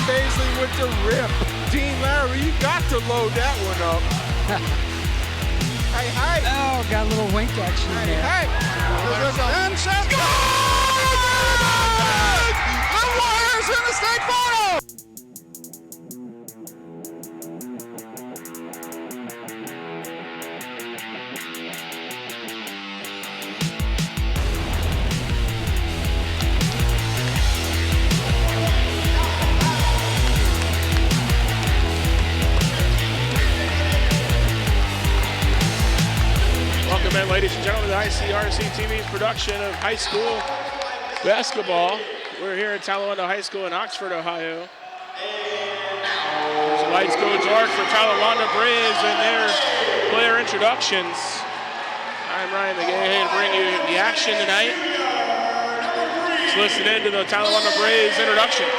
Paisley with the rip. Dean Larry, you got to load that one up. Hey, hey. Oh, got a little wink action there. Hey, and set. Good! The Warriors in the state final! Welcome in, ladies and gentlemen, to ICRC-TV's production of high school basketball. We're here at Talawanda High School in Oxford, Ohio. As the lights go dark for Talawanda Braves and their player introductions. I'm Ryan McGay here to bring you the action tonight. Let's listen in to the Talawanda Braves introductions.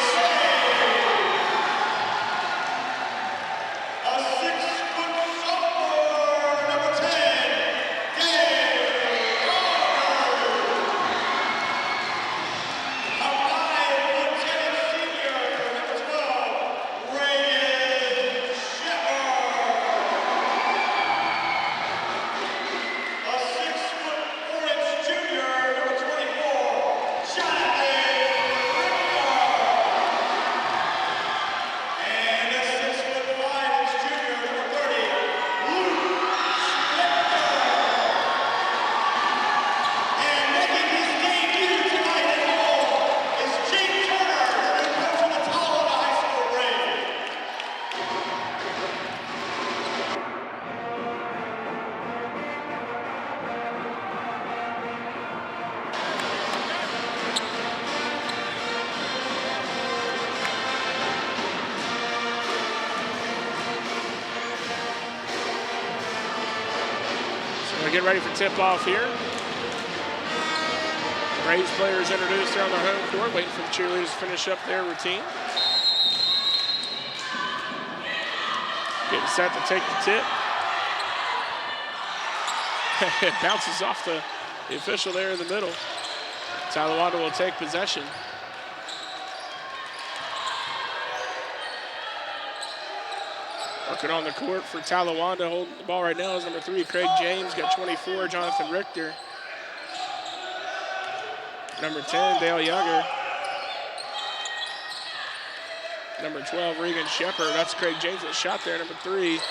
Get ready for tip-off here. Braves players introduced here on their home court, waiting for the cheerleaders to finish up their routine. Getting set to take the tip. It bounces off the official there in the middle. Talawanda will take possession. Working on the court for Talawanda, holding the ball right now is number 3, Craig James. Got 24, Jonathan Richter. Number 10, Dale Younger. Number 12, Regan Shepard. That's Craig James that shot there, number 3. Here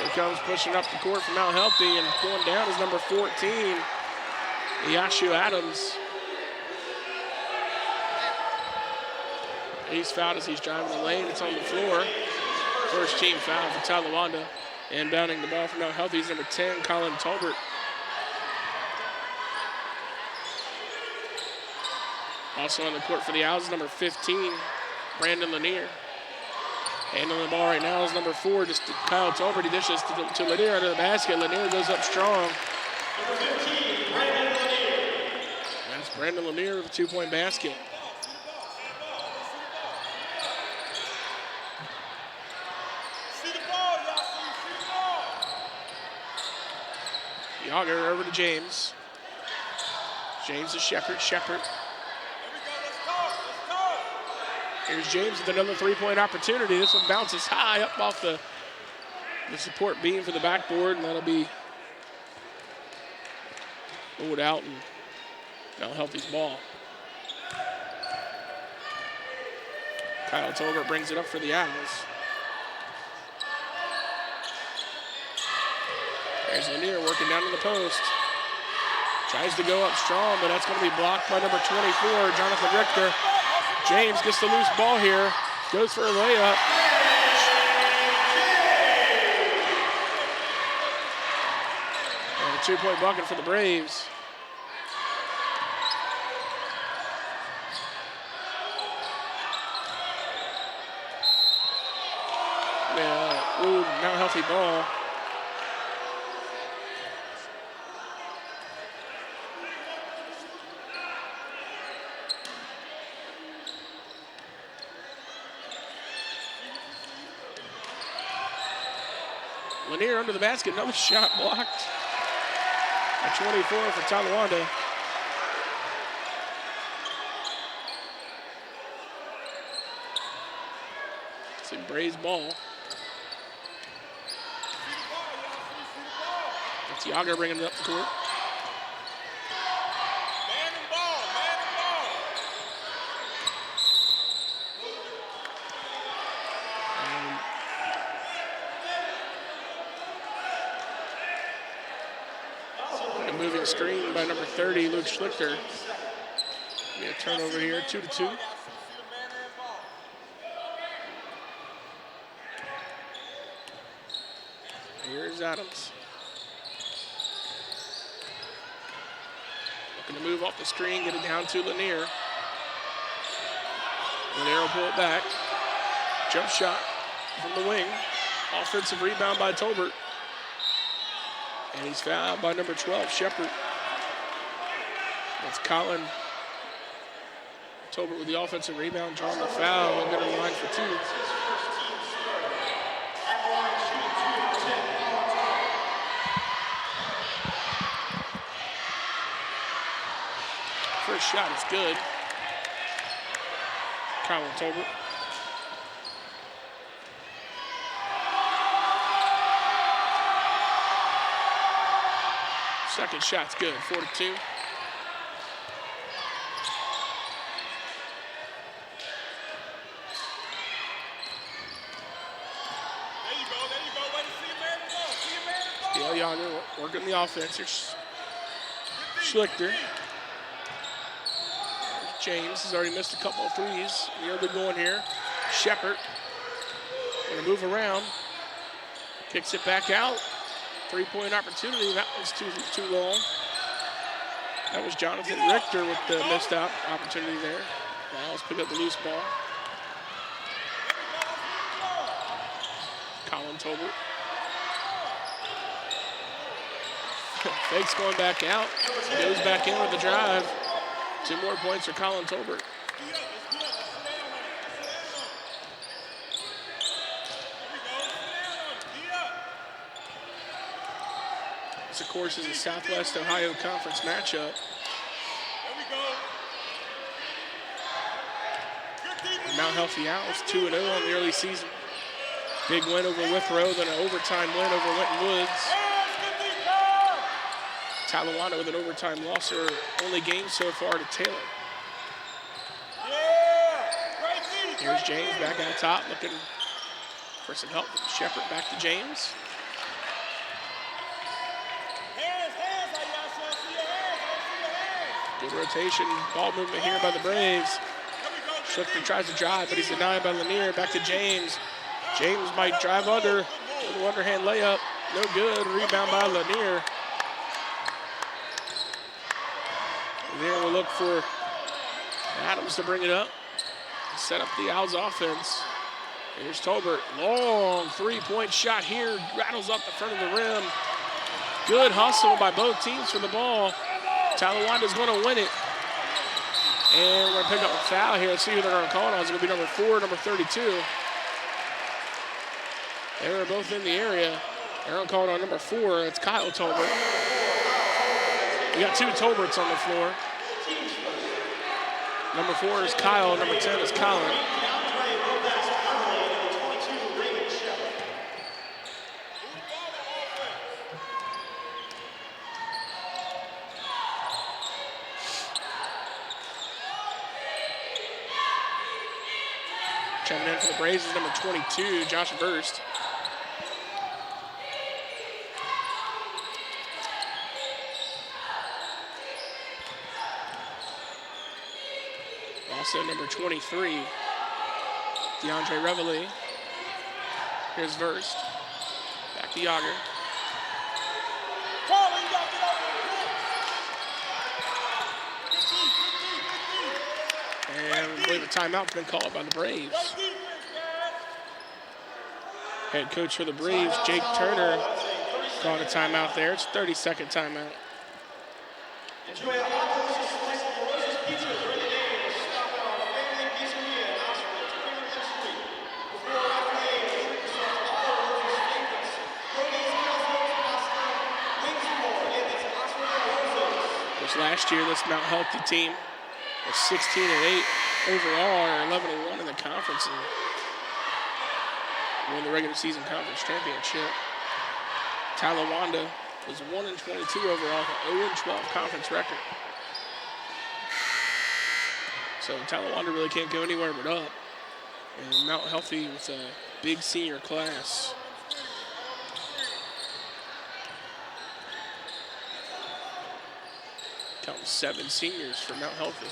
he comes pushing up the court from Mount Healthy, and going down is number 14, Yashu Adams. He's fouled as he's driving the lane. It's on the floor. First team foul for Talawanda. Inbounding the ball from Mount Healthy is number 10, Colin Tolbert. Also on the court for the Owls, number 15, Brandon Lanier. Handling the ball right now is number 4, just Kyle Tolbert. He dishes to Lanier under the basket. Lanier goes up strong. Number 15, Brandon Lanier. That's Brandon Lanier with a 2-point basket. Yager over to James. James to Shepard. Shepard. Here's James with another 3-point opportunity. This one bounces high up off the support beam for the backboard, and that'll be pulled out and Mount Healthy's ball. Kyle Tolbert brings it up for the Owls. There's Lanier working down to the post. Tries to go up strong, but that's going to be blocked by number 24, Jonathan Richter. James gets the loose ball here. Goes for a layup. And a 2-point bucket for the Braves. Yeah, ooh, Mount Healthy ball. Lanier under the basket, another shot blocked. A 24 for Talawanda. Braves ball. That's Yager bringing it up the court. Man and ball, man and ball. And a moving screen by number 30, Luke Schlichter. Be a turnover here, 2-2. Here's Adams. Looking to move off the screen, get it down to Lanier. Lanier will pull it back. Jump shot from the wing. Offensive rebound by Tolbert. And he's fouled by number 12, Shepard. That's Colin Tolbert with the offensive rebound, drawing the foul. We'll get in line for 2. First shot is good. Colin Tolbert. Second shot's good, 4-2. Dale Yager working the offense. Here's Schlichter. James has already missed a couple of threes. The other going here. Shepard gonna move around. Kicks it back out. 3-point opportunity. That was too long. That was Jonathan Richter with the missed out opportunity there. Now let's pick up the loose ball. Colin Tolbert. Fakes going back out. Goes back in with the drive. 2 more points for Colin Tolbert. This, of course, is a Southwest Ohio Conference matchup. Mount Healthy Owls 2-0 on the early season. Big win over Withrow, then an overtime win over Winton Woods. Talawanda with an overtime loss, their only game so far to Taylor. Here's James back on top, looking for some help from Shepard. Back to James. Good rotation, ball movement here by the Braves. Schlichter tries to drive, but he's denied by Lanier. Back to James. James might drive under. Little underhand layup, no good. Rebound by Lanier. Lanier will look for Adams to bring it up. Set up the Owls offense. Here's Tolbert. Long 3-point shot here. Rattles up the front of the rim. Good hustle by both teams for the ball. Talawanda's going to win it. And we're going to pick up a foul here. Let's see who they're going to call it on. It's going to be number 4, number 32. They were both in the area. They're going to call it on number 4. It's Kyle Tolbert. We got 2 Tolberts on the floor. Number 4 is Kyle. Number 10 is Colin. Checking in for the Braves is number 22, Josh Verst. Also number 23, DeAndre Reveille. Here's Verst. Back to Yager. And I believe a timeout's been called by the Braves. Head coach for the Braves, Jake Turner, calling a timeout there. It's a 30-second timeout. Last year, this Mount Healthy team was 16-8 overall, or 11-1 in the conference. And win the regular season conference championship. Talawanda was 1-22 overall, 0-12 conference record. So Talawanda really can't go anywhere but up. And Mount Healthy with a big senior class. Counting 7 seniors for Mount Healthy.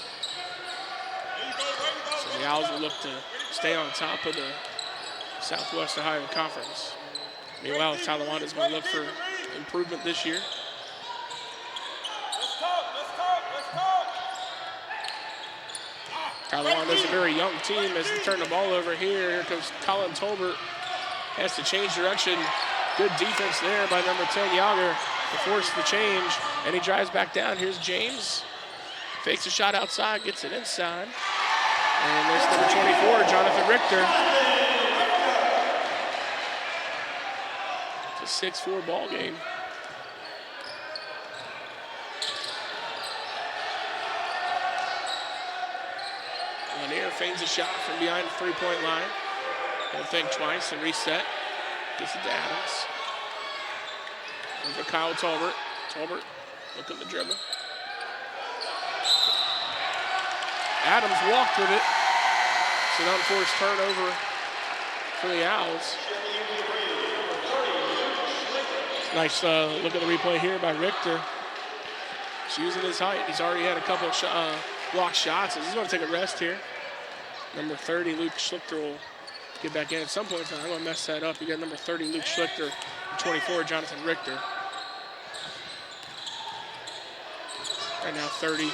So the Owls will look to stay on top of the Southwest Ohio Conference. Meanwhile, Talawanda is going to look for improvement this year. Talawanda is a very young team as they turn the ball over here. Here comes Colin Tolbert. Has to change direction. Good defense there by number 10, Yager, to force the change. And he drives back down. Here's James. Fakes a shot outside, gets it inside. And there's number 24, Jonathan Richter. It's a 6-4 ball game. Lanier feigns a shot from behind the three-point line. He'll think twice and reset. Gets it to Adams. Over Kyle Tolbert. Tolbert looking to dribble. Adams walked with it. It's an unforced turnover for the Owls. Nice look at the replay here by Richter. He's using his height. He's already had a couple of block shots. So he's going to take a rest here. Number 30, Luke Schlichter, will get back in at some point in time. I'm going to mess that up. You got number 30, Luke Schlichter, and 24, Jonathan Richter. Right now, 30,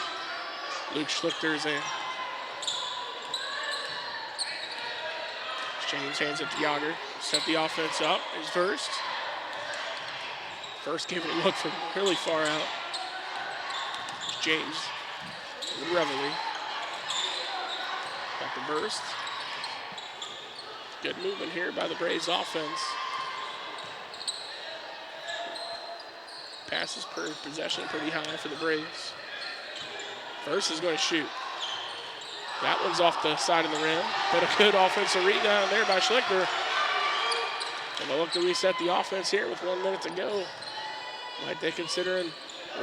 Luke Schlichter is in. James hands it to Yager. Set the offense up. Here's First. First gave it a look from really far out. It's James. Reveille. Back to Burst. Good movement here by the Braves offense. Passes per possession pretty high for the Braves. First is going to shoot. That one's off the side of the rim, but a good offensive rebound there by Schlichter. And they'll look to reset the offense here with 1 minute to go. Might they considering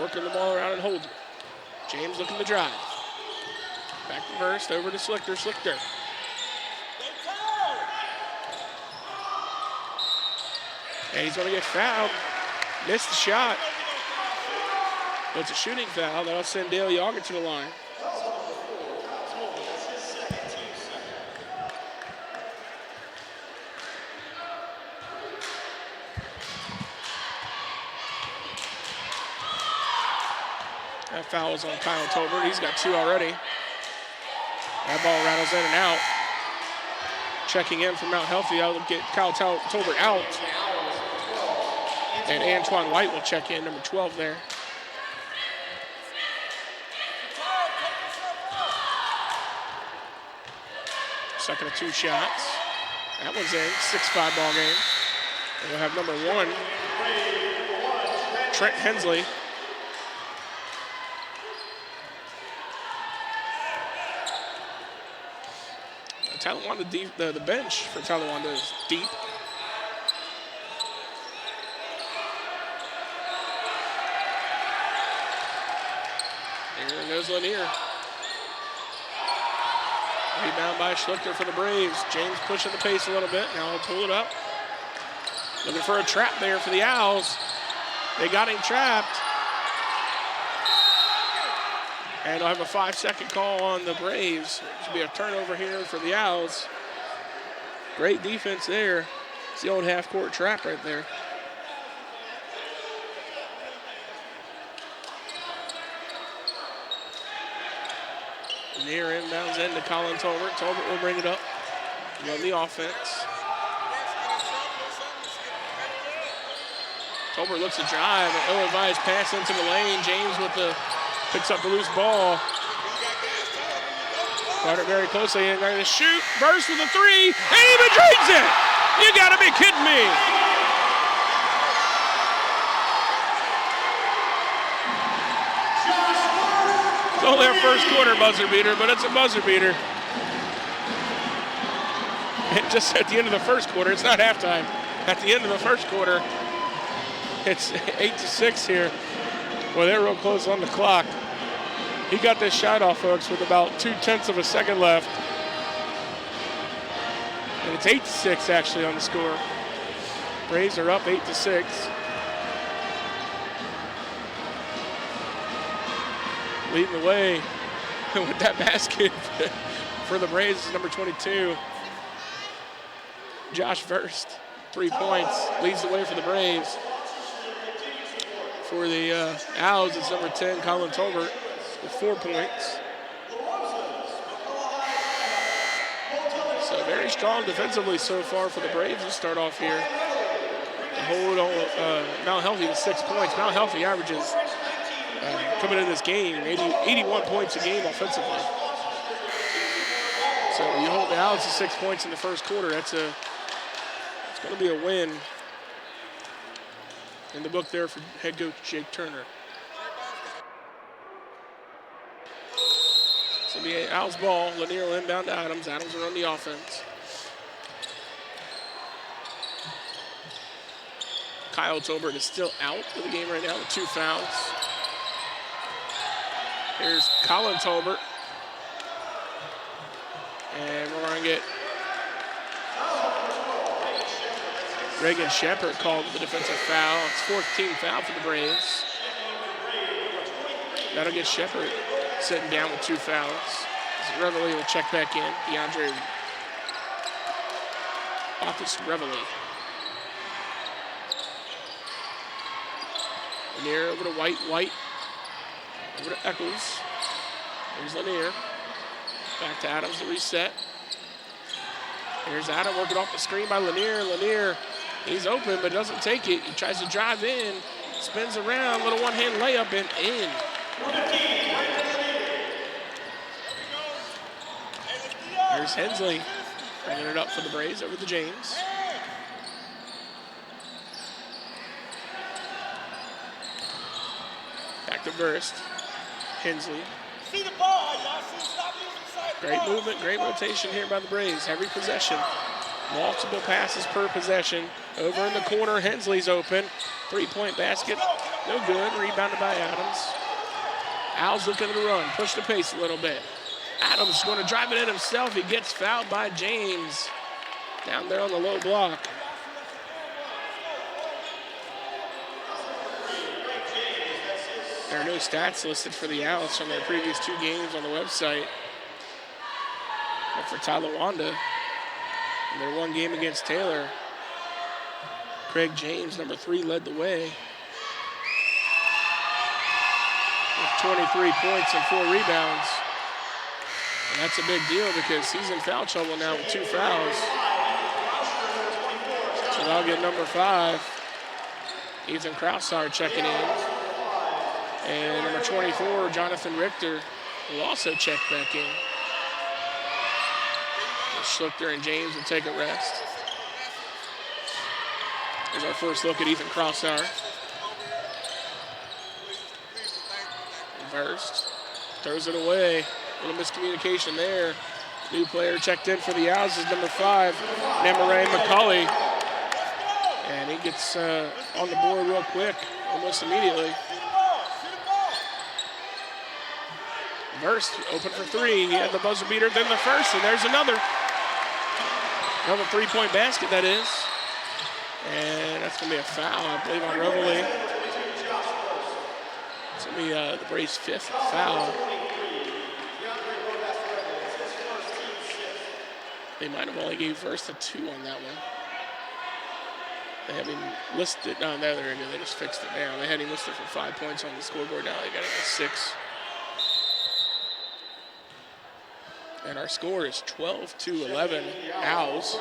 working the ball around and holding it. James looking to drive. Back to First, over to Schlichter. Schlichter. And he's going to get fouled. Missed the shot. But it's a shooting foul. That'll send Dale Yager to the line. That foul is on Kyle Tolbert. He's got 2 already. That ball rattles in and out. Checking in from Mount Healthy. I'll get Kyle Tolbert out. And Antoine White will check in, number 12 there. Second of 2 shots. That one's in. 6-5 ball game. And we'll have number 1, Trent Hensley. Talawanda deep, the bench for Talawanda is deep. There goes Lanier. Rebound by Schlichter for the Braves. James pushing the pace a little bit. Now he'll pull it up. Looking for a trap there for the Owls. They got him trapped. And they'll have a 5-second call on the Braves. Should be a turnover here for the Owls. Great defense there. It's the old half-court trap right there. Near inbounds into Colin Tolbert. Tolbert will bring it up. On the offense. Tolbert looks to drive. An ill-advised pass into the lane. James with the picks up the loose ball. Guard it very closely and going to shoot. Burst with a 3. And he even drains it. You got to be kidding me. It's only our first quarter buzzer beater, but it's a buzzer beater. And just at the end of the first quarter, it's not halftime. At the end of the first quarter, it's 8-6 here. Well, they're real close on the clock. He got this shot off, folks, with about 0.2 of a second left. And it's 8-6 actually on the score. Braves are up 8-6. Leading the way with that basket for the Braves is number 22. Josh Verst, 3 points, leads the way for the Braves. For the Owls, it's number 10, Colin Tolbert, with 4 points. So very strong defensively so far for the Braves to start off here. To hold on Mount Healthy to 6 points. Mount Healthy averages coming in this game 81 points a game offensively. So you hold the Owls to 6 points in the first quarter. It's going to be a win in the book there for head coach Jake Turner. So the Owls ball. Lanier will inbound to Adams. Adams will run the offense. Kyle Tolbert is still out of the game right now with 2 fouls. Here's Colin Tolbert. And we're going to get Reagan Shepard called the defensive foul. It's 14th foul for the Braves. That'll get Shepard sitting down with 2 fouls. Reveille will check back in. DeAndre Office Reveille. Lanier over to White. White over to Eccles. There's Lanier. Back to Adams to reset. Here's Adam working off the screen by Lanier. Lanier, he's open but doesn't take it. He tries to drive in, spins around, little one-hand layup and in. There's Hensley bringing it up for the Braves over to James. Back to Verst. Hensley. Great movement, great rotation here by the Braves. Every possession, multiple passes per possession. Over in the corner, Hensley's open. 3-point basket, no good. Rebounded by Adams. Owls looking to run, push the pace a little bit. Adams going to drive it in himself. He gets fouled by James down there on the low block. There are no stats listed for the Owls from their previous 2 games on the website. But for Talawanda, in their 1 game against Taylor, Craig James, number 3, led the way with 23 points and 4 rebounds. And that's a big deal because he's in foul trouble now with 2 fouls. So they'll get number 5, Ethan Krausar, checking in. And number 24, Jonathan Richter, will also check back in. Schlichter and James will take a rest. Here's our first look at Ethan Krausar. Verst throws it away. A little miscommunication there. New player checked in for the Owls is number 5, Namaray McCauley. And he gets on the board real quick, almost immediately. Verst open for 3. He had the buzzer beater, then the first, and there's another 3-point basket, that is. And that's going to be a foul, I believe, on Reveille. It's going to be the Braves' 5th foul. They might have only gave Verst a 2 on that one. They have him listed. No, there they go. They just fixed it now. They had him listed for 5 points on the scoreboard. Now they got him at 6. And our score is 12-11, Owls.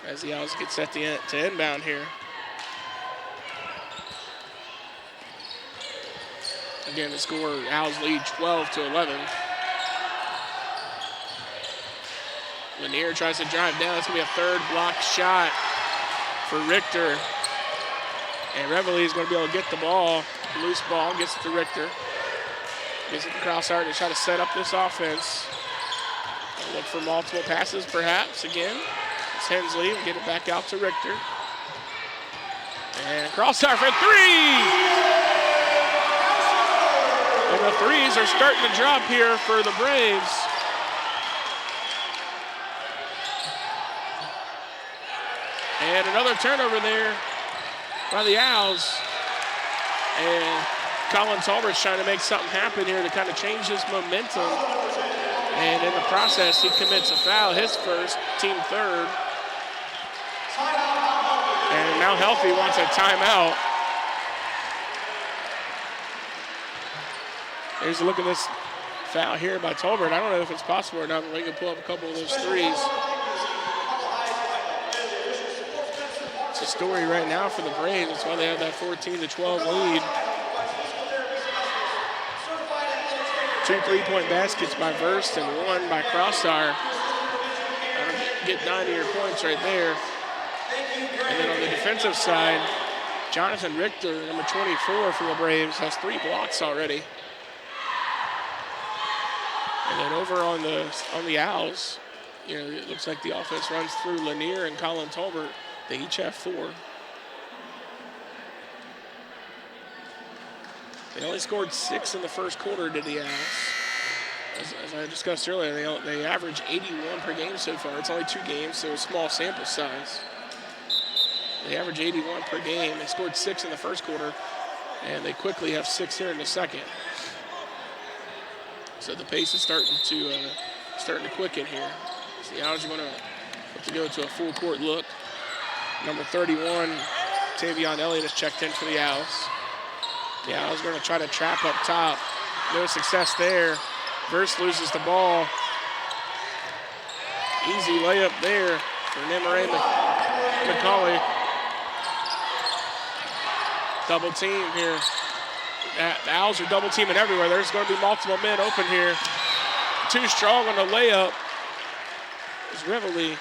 As the Owls get set to inbound here. Again, the score, Owls lead 12-11. Lanier tries to drive down. It's going to be a 3rd blocked shot for Richter. And Reveille is going to be able to get the ball Loose ball, gets it to Richter. Gets it to Crossart to try to set up this offense. Look for multiple passes, perhaps, again. It's Hensley, get it back out to Richter. And Crossart for three! And the threes are starting to drop here for the Braves. And another turnover there by the Owls. And Colin Talbert's trying to make something happen here to kind of change his momentum. And in the process, he commits a foul, his first, team third. And now Healthy wants a timeout. Here's a look at this foul here by Tolbert. I don't know if it's possible or not, but we can pull up a couple of those threes. It's a story right now for the Braves. That's why they have that 14-12 lead. 2 3-point baskets by Verst and 1 by Crossar. Get 9 of your points right there. And then on the defensive side, Jonathan Richter, number 24 for the Braves, has 3 blocks already. And then over on the Owls, you know, it looks like the offense runs through Lanier and Colin Tolbert. They each have 4. They only scored 6 in the first quarter to the Owls. As I discussed earlier, they average 81 per game so far. It's only 2 games, so a small sample size. They average 81 per game. They scored 6 in the first quarter, and they quickly have 6 here in the second. So the pace is starting to quicken here. So the Owls are going to go to a full court look. Number 31, Tavion Elliott, has checked in for the Owls. The Owls going to try to trap up top. No success there. Verst loses the ball. Easy layup there for Nemare McCauley. Double team here. The Owls are double teaming everywhere. There's going to be multiple men open here. Too strong on the layup is Rivoli.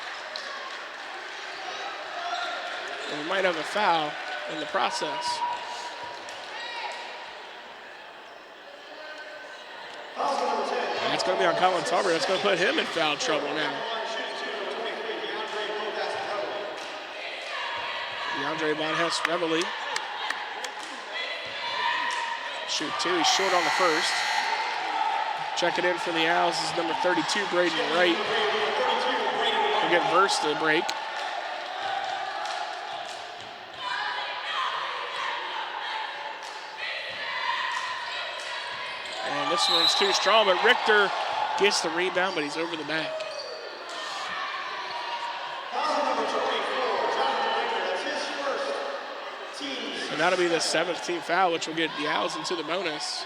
And we might have a foul in the process. That's going to be on Colin Talbert. That's going to put him in foul trouble now. DeAndre Bonhess Revely. Shoot 2. He's short on the first. Check it in for the Owls. This is number 32, Braden Wright. We'll get Verst to the break. And this one's too strong, but Richter gets the rebound, but he's over the back. And that'll be the 7th team foul, which will get the Owls into the bonus.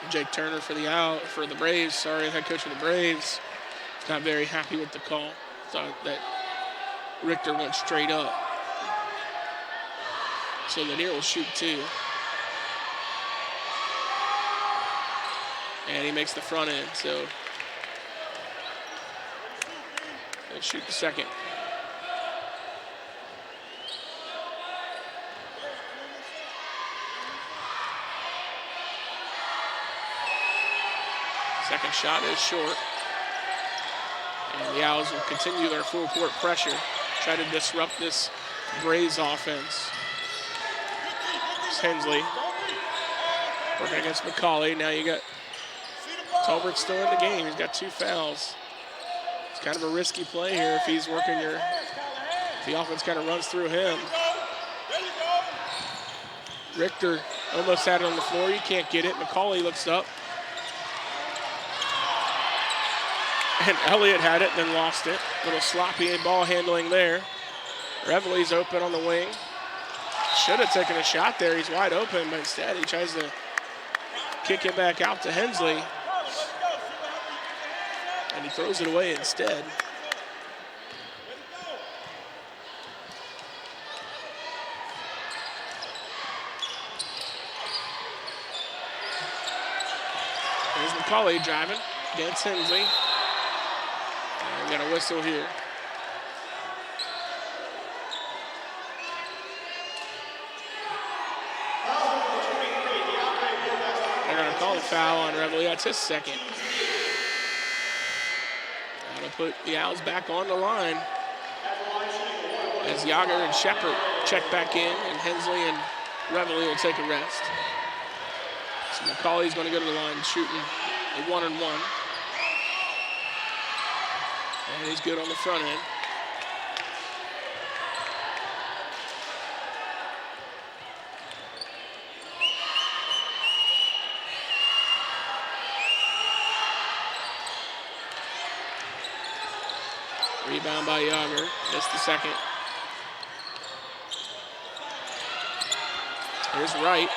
Jake Turner for the Braves, head coach of the Braves. Not very happy with the call. Thought that Richter went straight up. So Lanier will shoot 2. And he makes the front end, so he'll shoot the second. Second shot is short. And the Owls will continue their full court pressure, try to disrupt this Braves offense. It's Hensley working against McCauley. Now you got Talbert still in the game. He's got 2 fouls. It's kind of a risky play here if he's working if the offense kind of runs through him. Richter almost had it on the floor. You can't get it. McCauley looks up. And Elliott had it, then lost it. A little sloppy ball handling there. Revely's open on the wing. Should have taken a shot there. He's wide open, but instead he tries to kick it back out to Hensley. And he throws it away instead. There's McCauley driving against Hensley. We got a whistle here. They're going to call the foul on Reveille. That's his second. That'll put the Owls back on the line as Yager and Shepard check back in, and Hensley and Reveille will take a rest. So McCauley's going to go to the line shooting a 1-and-1. And he's good on the front end. Rebound by Yager. Missed the second. Here's Wright,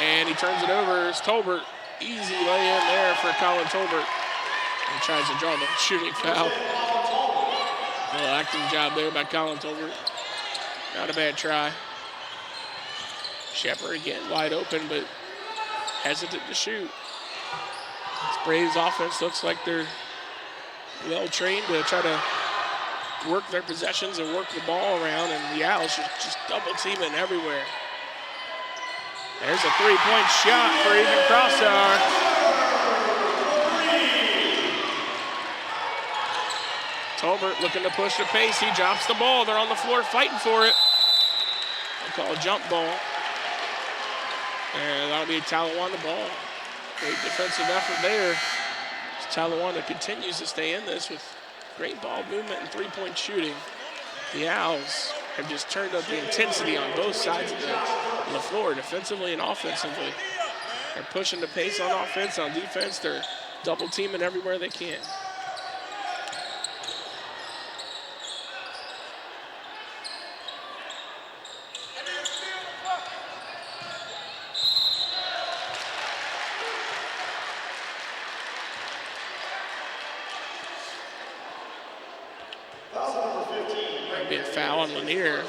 and he turns it over. It's Tolbert. Easy lay in there for Colin Tolbert. He tries to draw the shooting foul. A little acting job there by Colin Tolbert. Not a bad try. Shepard again wide open, but hesitant to shoot. This Braves offense looks like they're well trained to try to work their possessions and work the ball around, and the Owls just double teaming everywhere. There's a three-point shot for Ethan Crossar. Tolbert looking to push the pace. He drops the ball. They're on the floor fighting for it. They'll call a jump ball. And that'll be a Talawanda ball. Great defensive effort there. Talawanda continues to stay in this with great ball movement and three-point shooting. The Owls have just turned up the intensity on both sides of the floor, defensively and offensively. They're pushing the pace on offense. On defense, they're double teaming everywhere they can. That'd be a foul on Lanier.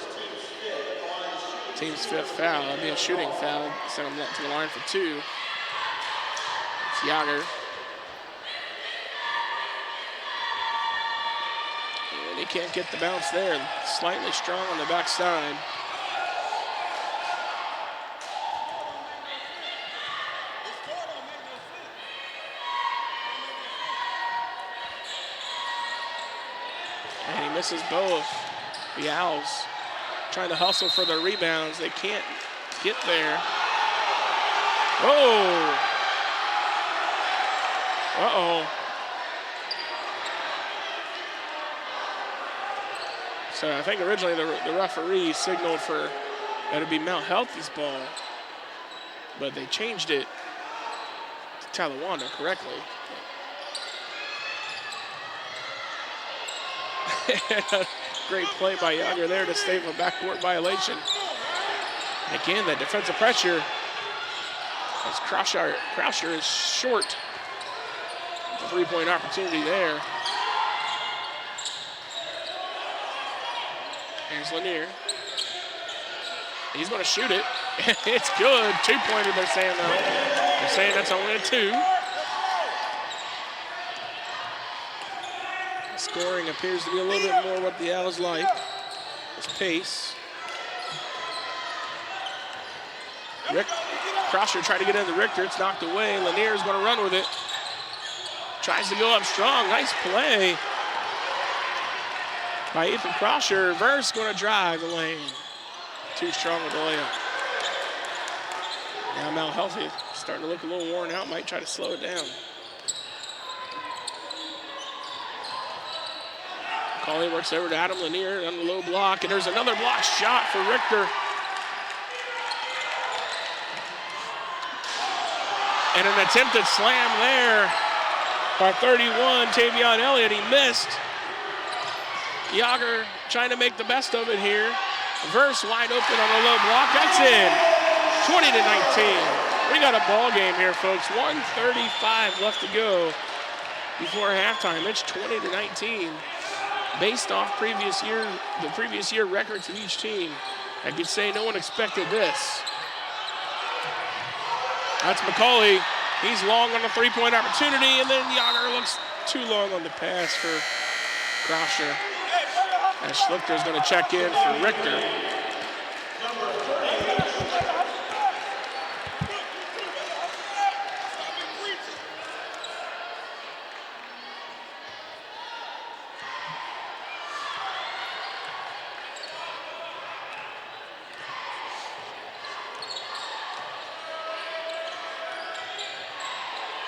Team's fifth foul. That'd be a shooting foul. Send him to the line for two. It's Yager. And he can't get the bounce there. Slightly strong on the backside. And he misses both. The Owls trying to hustle for their rebounds. They can't get there. Oh! Uh-oh. So I think originally the referee signaled for that it'd be Mount Healthy's ball, but they changed it to Talawanda correctly. Great play by Yager there to save a backcourt violation. Again, that defensive pressure as Croucher is short. The three-point opportunity there. Here's Lanier. He's going to shoot it. It's good. Two-pointer, they're saying, though. They're saying that's only a two. Scoring appears to be a little bit more what the Owls like. It's pace. Crosser tried to get into Richter. It's knocked away. Lanier's going to run with it. Tries to go up strong. Nice play by Ethan Crosser. Verse going to drive the lane. Too strong with the layup. Now Mount Healthy starting to look a little worn out. Might try to slow it down. Colley works over to Adam Lanier on the low block, and there's another block shot for Richter. And an attempted slam there by 31, Tavion Elliott. He missed. Yager trying to make the best of it here. Verse wide open on the low block. That's in. 20-19. We got a ball game here, folks. 1:35 left to go before halftime. It's 20-19. Based off the previous year records of each team, I could say no one expected this. That's McCauley. He's long on the three-point opportunity, and then Yager looks too long on the pass for Crosher. And Schlichter's going to check in for Richter.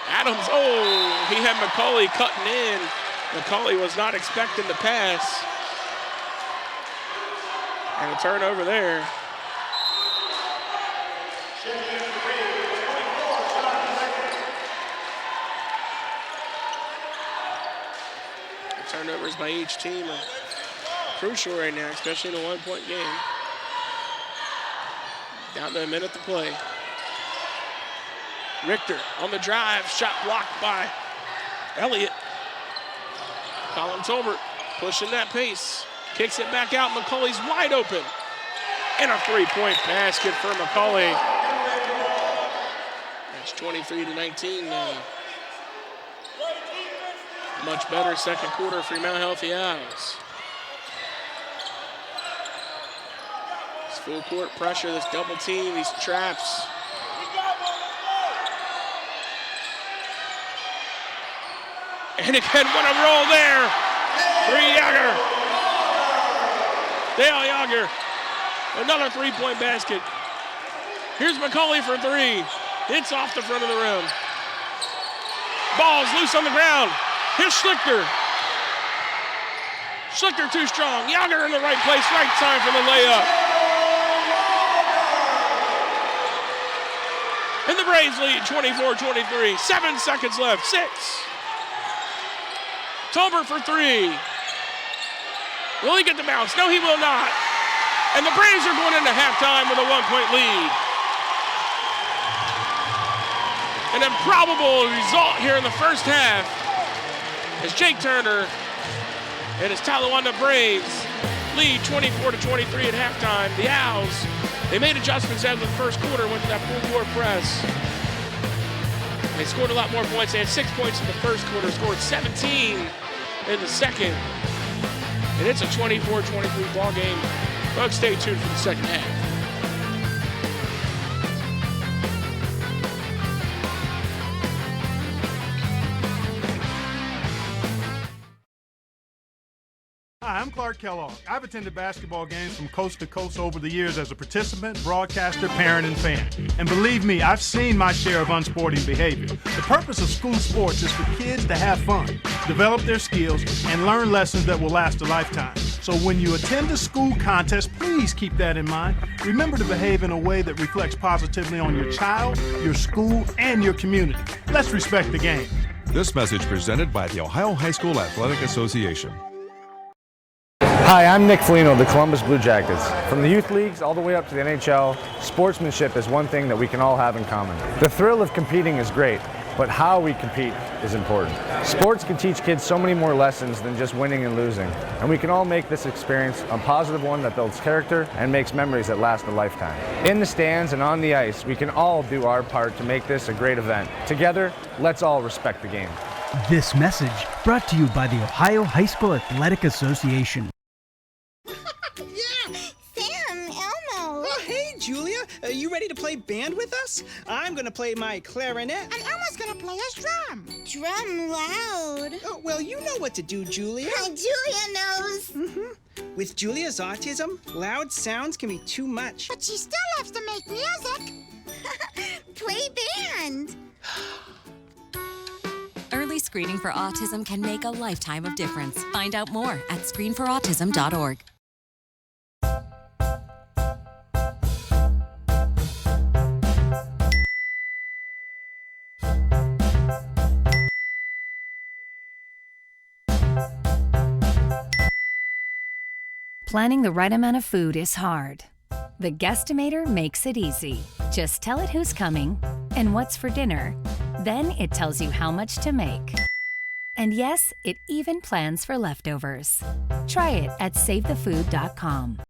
Adams, he had McCauley cutting in. McCauley was not expecting the pass. And a turnover there. The turnovers by each team are crucial right now, especially in a one-point game. Down to a minute to play. Richter on the drive, shot blocked by Elliott. Colin Tolbert pushing that pace, kicks it back out. McCauley's wide open. And a three-point basket for McCauley. That's 23-19 now. Much better second quarter for Mount Healthy Owls. This full court pressure, this double team, these traps. And again, what a roll there. Three Yager. Dale Yager. Another three-point basket. Here's McCauley for three. It's off the front of the rim. Ball's loose on the ground. Here's Schlichter. Schlichter too strong. Yager in the right place, right time for the layup. And the Braves lead 24-23. 7 seconds left. 6. Tolbert for three. Will he get the bounce? No, he will not. And the Braves are going into halftime with a 1-point lead. An improbable result here in the first half as Jake Turner and his Talawanda Braves lead 24-23 at halftime. The Owls, they made adjustments after the first quarter, went to that full court press. They scored a lot more points. They had 6 points in the first quarter, scored 17 in the second. And it's a 24-23 ball game. Folks, stay tuned for the second half. Hi, I'm Clark Kellogg. I've attended basketball games from coast to coast over the years as a participant, broadcaster, parent, and fan. And believe me, I've seen my share of unsporting behavior. The purpose of school sports is for kids to have fun, develop their skills, and learn lessons that will last a lifetime. So when you attend a school contest, please keep that in mind. Remember to behave in a way that reflects positively on your child, your school, and your community. Let's respect the game. This message presented by the Ohio High School Athletic Association. Hi, I'm Nick Foligno of the Columbus Blue Jackets. From the youth leagues all the way up to the NHL, sportsmanship is one thing that we can all have in common. The thrill of competing is great, but how we compete is important. Sports can teach kids so many more lessons than just winning and losing, and we can all make this experience a positive one that builds character and makes memories that last a lifetime. In the stands and on the ice, we can all do our part to make this a great event. Together, let's all respect the game. This message brought to you by the Ohio High School Athletic Association. Julia, are you ready to play band with us? I'm gonna play my clarinet. And Elmo's gonna play his drum. Drum loud. Oh, well, you know what to do, Julia. Julia knows. With Julia's autism, loud sounds can be too much. But she still loves to make music. Play band. Early screening for autism can make a lifetime of difference. Find out more at screenforautism.org. Planning the right amount of food is hard. The Guestimator makes it easy. Just tell it who's coming and what's for dinner. Then it tells you how much to make. And yes, it even plans for leftovers. Try it at SaveTheFood.com.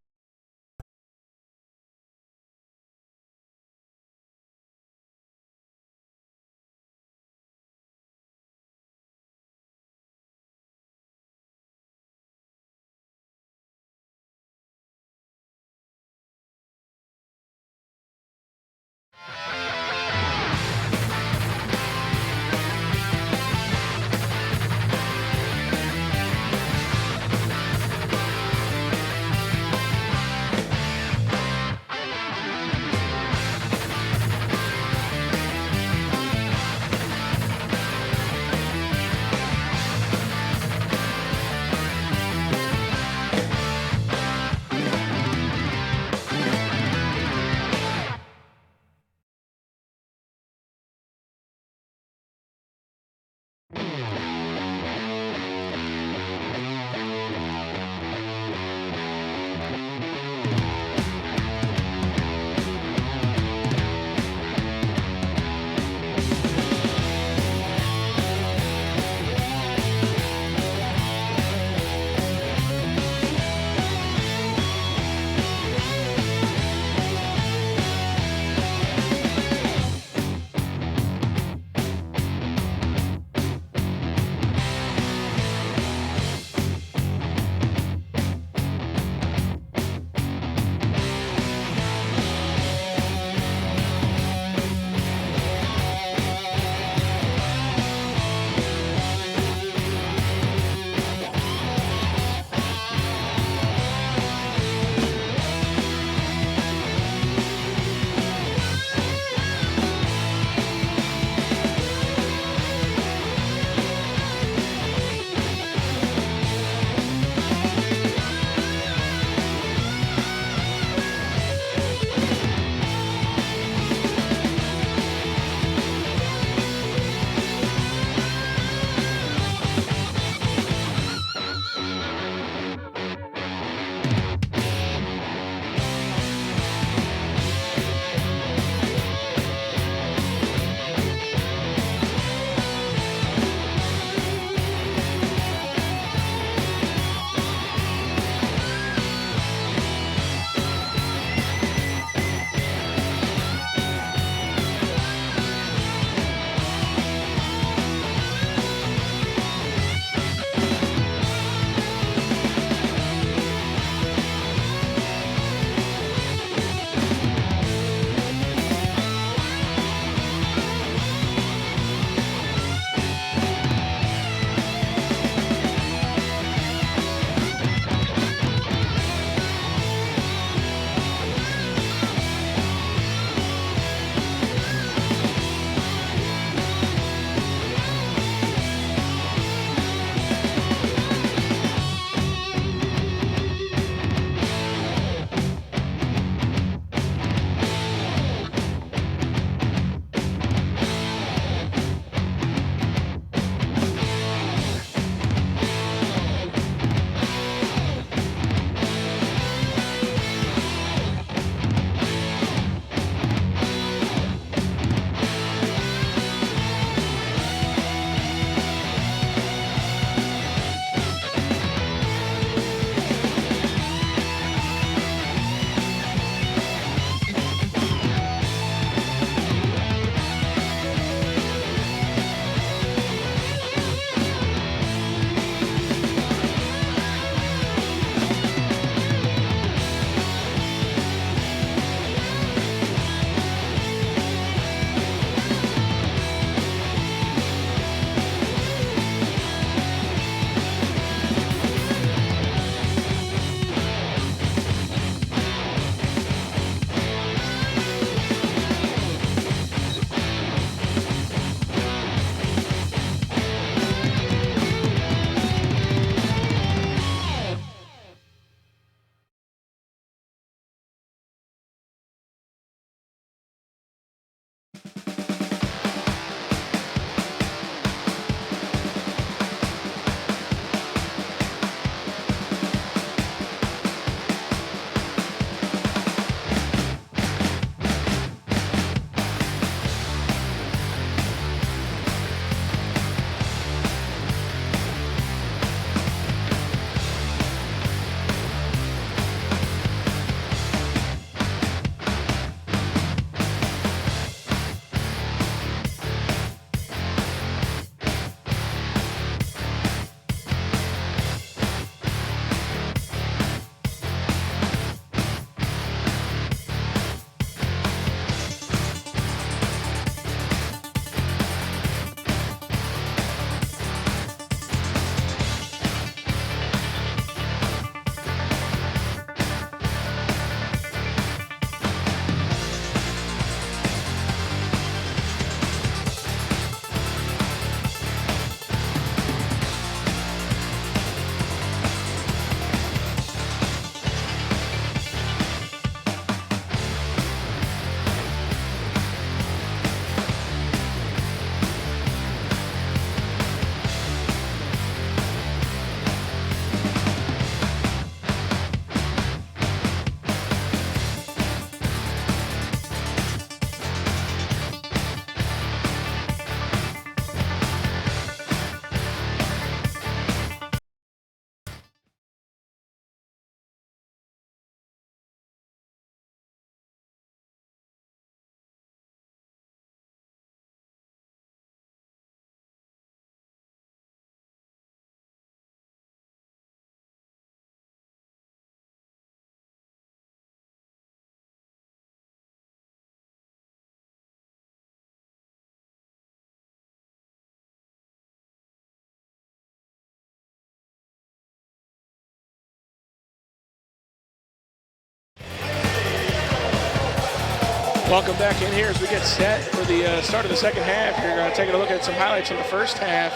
Welcome back in here as we get set for the start of the second half. You're taking a look at some highlights from the first half.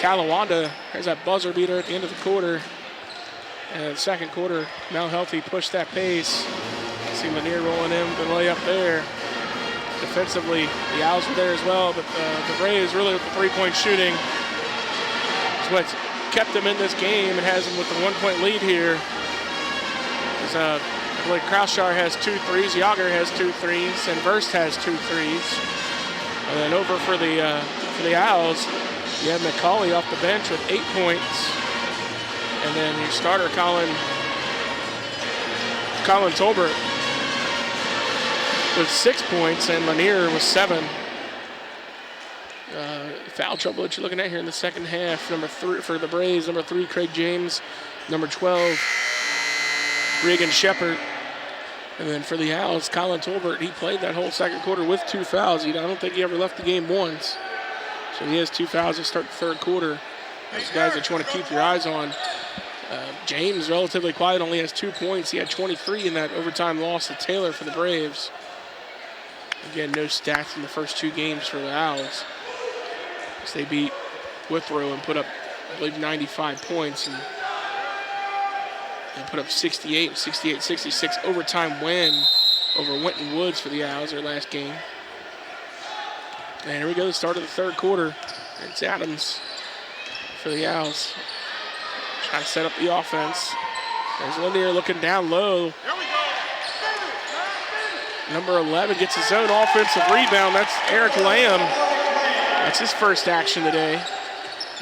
Talawanda, there's that buzzer beater at the end of the quarter. And the second quarter, Mount Healthy pushed that pace. See Lanier rolling in the layup there. Defensively, the Owls were there as well, but the Braves really with the three-point shooting is what kept them in this game and has them with the 1-point lead here. I believe Kraushaar has 2 threes, Yager has 2 threes, and Verst has 2 threes. And then over for the Owls, you have McCauley off the bench with 8 points. And then your starter, Colin Tolbert with 6 points, and Lanier with 7. Foul trouble that you're looking at here in the second half. Number 3 for the Braves, number 3, Craig James. Number 12, Regan Shepard. And then for the Owls, Colin Tolbert, he played that whole second quarter with 2 fouls. I don't think he ever left the game once. So he has 2 fouls to start the third quarter. Those guys that you want to keep your eyes on. James, relatively quiet, only has 2 points. He had 23 in that overtime loss to Taylor for the Braves. Again, no stats in the first 2 games for the Owls. As they beat Withrow and put up, I believe, 95 points. And put up 68, 68-66 overtime win over Winton Woods for the Owls, their last game. And here we go, the start of the third quarter. It's Adams for the Owls. Trying to set up the offense. There's Lanier looking down low. Number 11 gets his own offensive rebound. That's Eric Lamb. That's his first action today.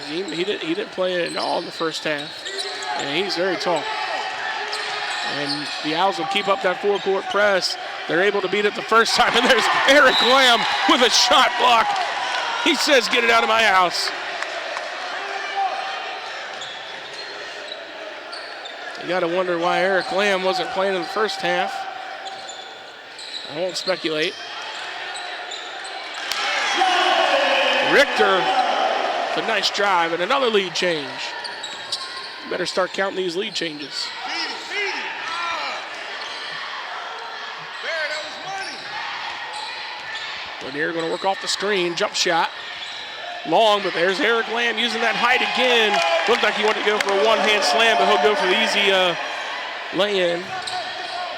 He didn't play it at all in the first half. And he's very tall. And the Owls will keep up that full-court press. They're able to beat it the first time. And there's Eric Lamb with a shot block. He says, "Get it out of my house." You got to wonder why Eric Lamb wasn't playing in the first half. I won't speculate. Richter, a nice drive and another lead change. Better start counting these lead changes. Lanier going to work off the screen, jump shot. Long, but there's Eric Lamb using that height again. Looked like he wanted to go for a one-hand slam, but he'll go for the easy lay-in.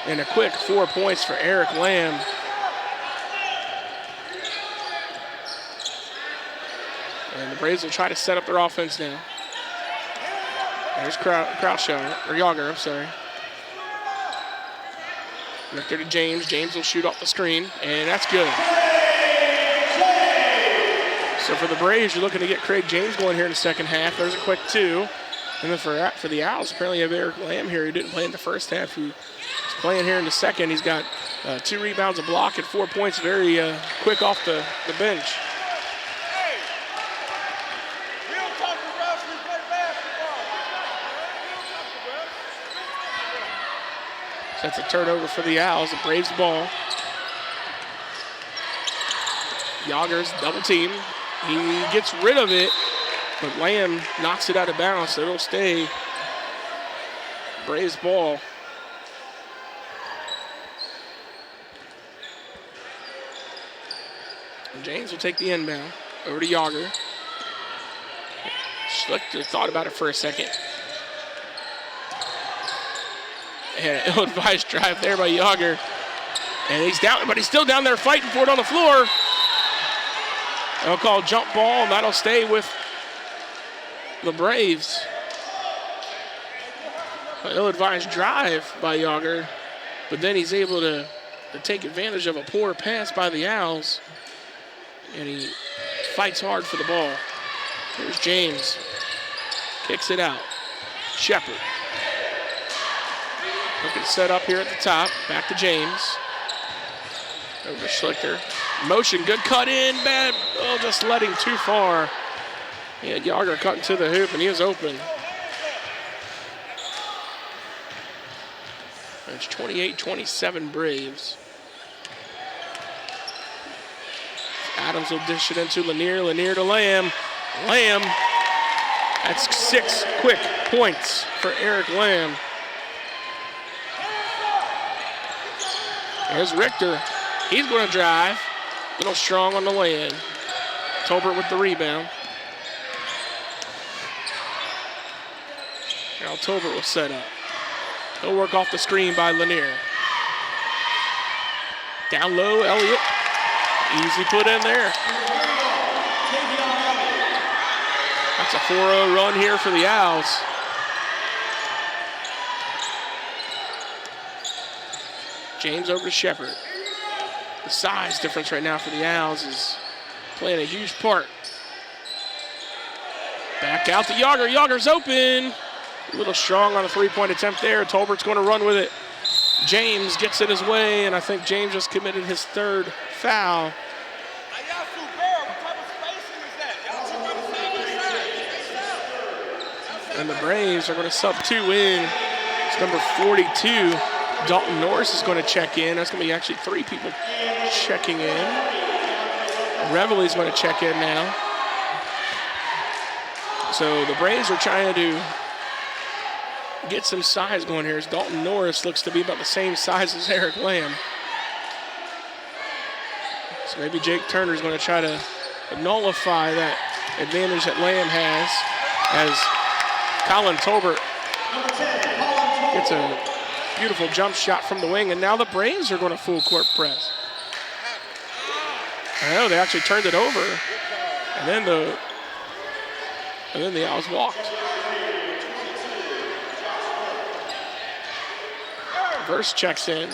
And a quick 4 points for Eric Lamb. And the Braves will try to set up their offense now. There's Kraushaar, or Yager, I'm sorry. Richter to James. James will shoot off the screen, and that's good. So for the Braves, you're looking to get Craig James going here in the second half. There's a quick 2. And then for the Owls, apparently you have Eric Lamb here who didn't play in the first half, who's playing here in the second. He's got 2 rebounds, a block, and 4 points, very quick off the bench. So that's a turnover for the Owls. The Braves ball. Yager's double team. He gets rid of it, but Lamb knocks it out of bounds, so it'll stay Braves ball. And James will take the inbound over to Yager. Schlichter thought about it for a second. And an ill-advised drive there by Yager. And he's down, but he's still down there fighting for it on the floor. They'll call jump ball, and that'll stay with the Braves. An ill-advised drive by Yager, but then he's able to take advantage of a poor pass by the Owls, and he fights hard for the ball. Here's James. Kicks it out. Shepard. Looking set up here at the top. Back to James. Over to Schlichter. Motion, good cut in, bad. Oh, just letting too far. He had Yager cutting to the hoop, and he is open. It's 28-27 Braves. Adams will dish it into Lanier. Lanier to Lamb. Lamb. That's 6 quick points for Eric Lamb. There's Richter. He's going to drive. A little strong on the lay-in. Tolbert with the rebound. Now Tolbert will set up. He'll work off the screen by Lanier. Down low, Elliott. Easy put in there. That's a 4-0 run here for the Owls. James over to Shepard. The size difference right now for the Owls is playing a huge part. Back out to Yager. Yager's open. A little strong on a three-point attempt there. Tolbert's going to run with it. James gets in his way, and I think James just committed his third foul. And the Braves are going to sub 2 in. It's number 42. Dalton Norris is going to check in. That's going to be actually 3 people checking in. Reveley's going to check in now. So the Braves are trying to get some size going here as Dalton Norris looks to be about the same size as Eric Lamb. So maybe Jake Turner is going to try to nullify that advantage that Lamb has as Colin Tolbert gets a beautiful jump shot from the wing, and now the Braves are going to full court press. I know they actually turned it over, and then the Owls walked. Verse checks in.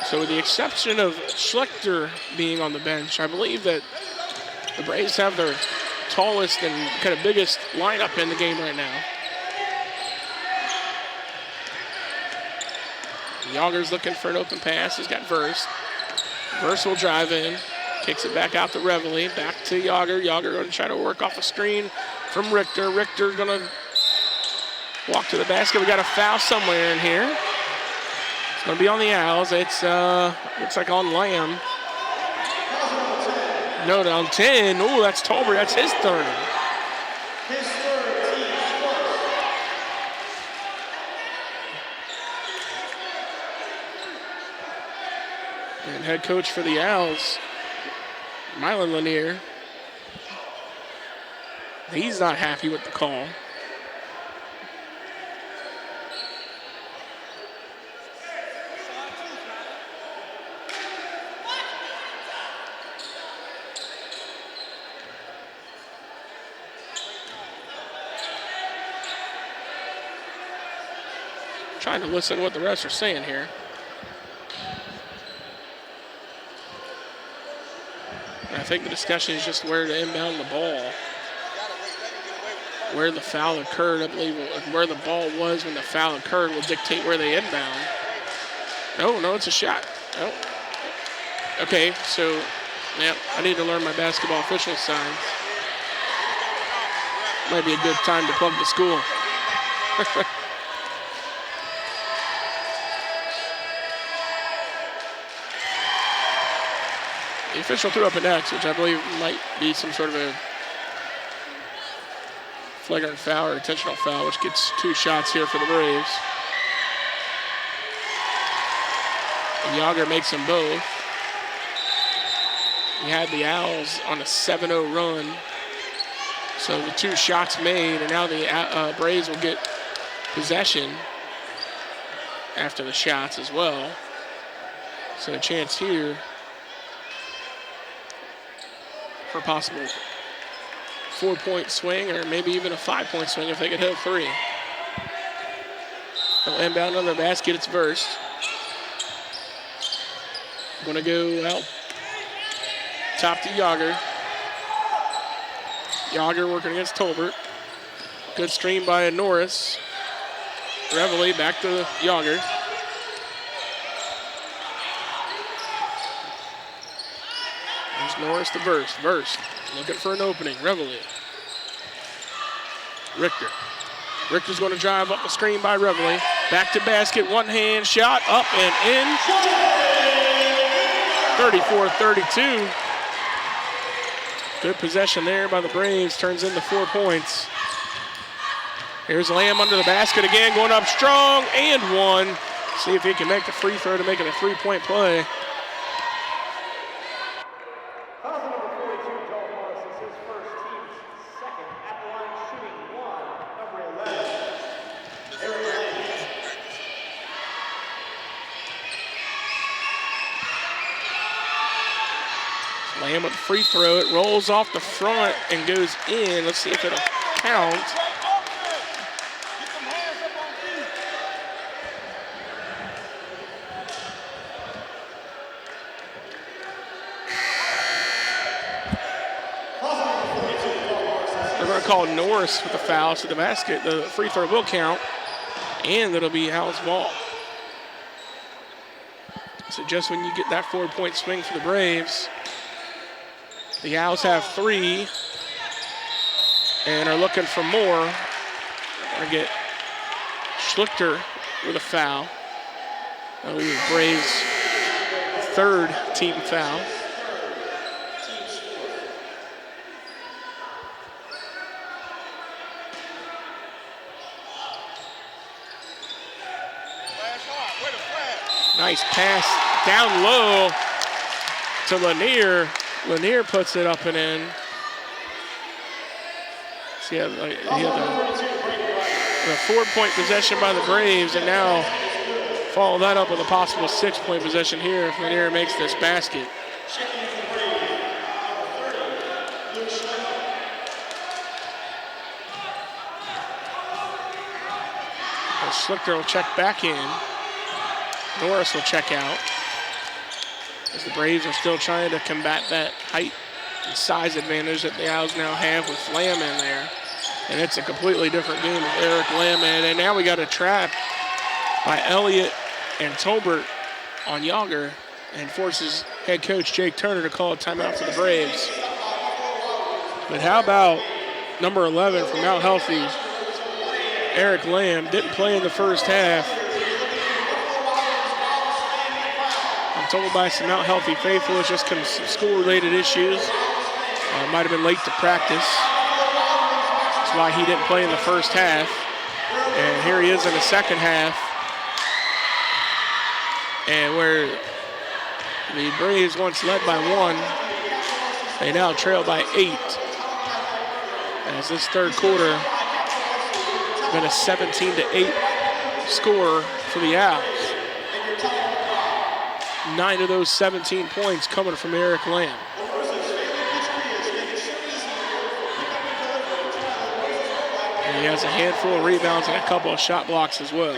So with the exception of Schlechter being on the bench, I believe that the Braves have their tallest and kind of biggest lineup in the game right now. Yager's looking for an open pass. He's got Verse. Verse will drive in. Kicks it back out to Reveley. Back to Yager. Yager going to try to work off a screen from Richter. Richter going to walk to the basket. We got a foul somewhere in here. It's going to be on the Owls. It's looks like on Lamb. No, down 10. Oh, that's Tolbert. That's his third. And head coach for the Owls, Mylan Lanier, he's not happy with the call. Trying to listen to what the refs are saying here. And I think the discussion is just where to inbound the ball. Where the foul occurred, I believe, where the ball was when the foul occurred will dictate where they inbound. No, it's a shot. No. Okay, so, yeah, I need to learn my basketball official signs. Might be a good time to plug the school. The official threw up an X, which I believe might be some sort of a flagrant foul or intentional foul, which gets 2 shots here for the Braves. And Yager makes them both. He had the Owls on a 7-0 run. So the 2 shots made, and now the Braves will get possession after the shots as well. So a chance here for a possible 4-point swing or maybe even a 5-point swing if they could hit a 3. They'll inbound on their basket. It's Verse. Going to go out top to Yager. Yager working against Tolbert. Good stream by Norris. Reveley back to Yager. There's Norris to Verse. Verse looking for an opening. Reveley. Richter. Richter's going to drive up the screen by Reveley. Back to basket. One-hand shot. Up and in. 34-32. Good possession there by the Braves. Turns into 4 points. Here's Lamb under the basket again. Going up strong and one. See if he can make the free throw to make it a three-point play. Lamb with the free throw. It rolls off the front and goes in. Let's see if it'll count. They're going to call Norris with the foul to the basket. The free throw will count, and it'll be Owls ball. So just when you get that 4-point swing for the Braves, the Owls have 3 and are looking for more. Going to get Schlichter with a foul. That'll be the Braves' 3rd team foul. Nice pass down low to Lanier. Lanier puts it up and in. So he had the 4-point possession by the Braves, and now follow that up with a possible 6-point possession here if Lanier makes this basket. Schlichter will check back in. Norris will check out, as the Braves are still trying to combat that height and size advantage that the Owls now have with Lamb in there. And it's a completely different game with Eric Lamb in. And now we got a trap by Elliott and Tolbert on Yager, and forces head coach Jake Turner to call a timeout for the Braves. But how about number 11 from Mount Healthy, Eric Lamb? Didn't play in the first half. Told by some Mount Healthy faithful, it's just some school-related issues. Might have been late to practice. That's why he didn't play in the first half. And here he is in the second half. And where the Braves once led by 1, they now trail by 8. As this third quarter has been a 17-8 score for the Owls. 9 of those 17 points coming from Eric Lamb. And he has a handful of rebounds and a couple of shot blocks as well.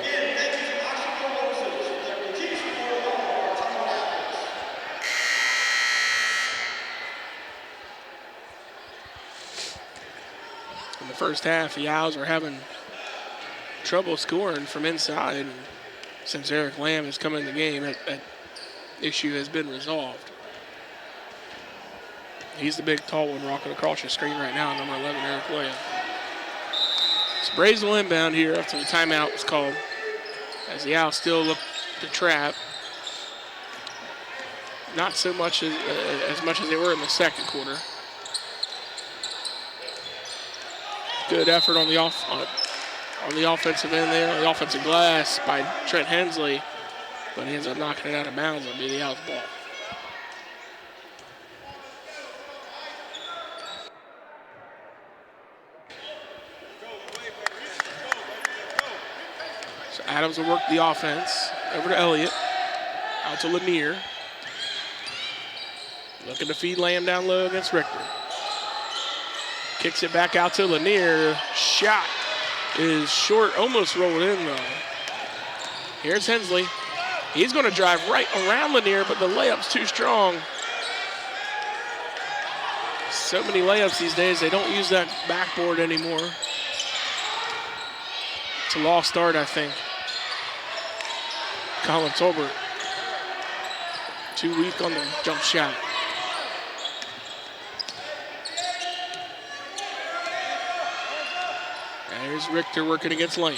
In the first half, the Owls are having trouble scoring from inside. And since Eric Lamb has come in the game, that issue has been resolved. He's the big tall one rocking across your screen right now, number 11, Eric Lamb. So Braves will inbound here after the timeout was called, as the Owls still look to trap. Not so much as much as they were in the second quarter. Good effort on the offensive end there, on the offensive glass by Trent Hensley. But he ends up knocking it out of bounds. It'll be the Owls ball. So Adams will work the offense. Over to Elliott. Out to Lanier. Looking to feed Lamb down low against Richter. Kicks it back out to Lanier. Shot is short, almost rolled in though. Here's Hensley. He's going to drive right around Lanier, but the layup's too strong. So many layups these days, they don't use that backboard anymore. It's a lost start, I think. Colin Tolbert, too weak on the jump shot. There's Richter working against Lamb.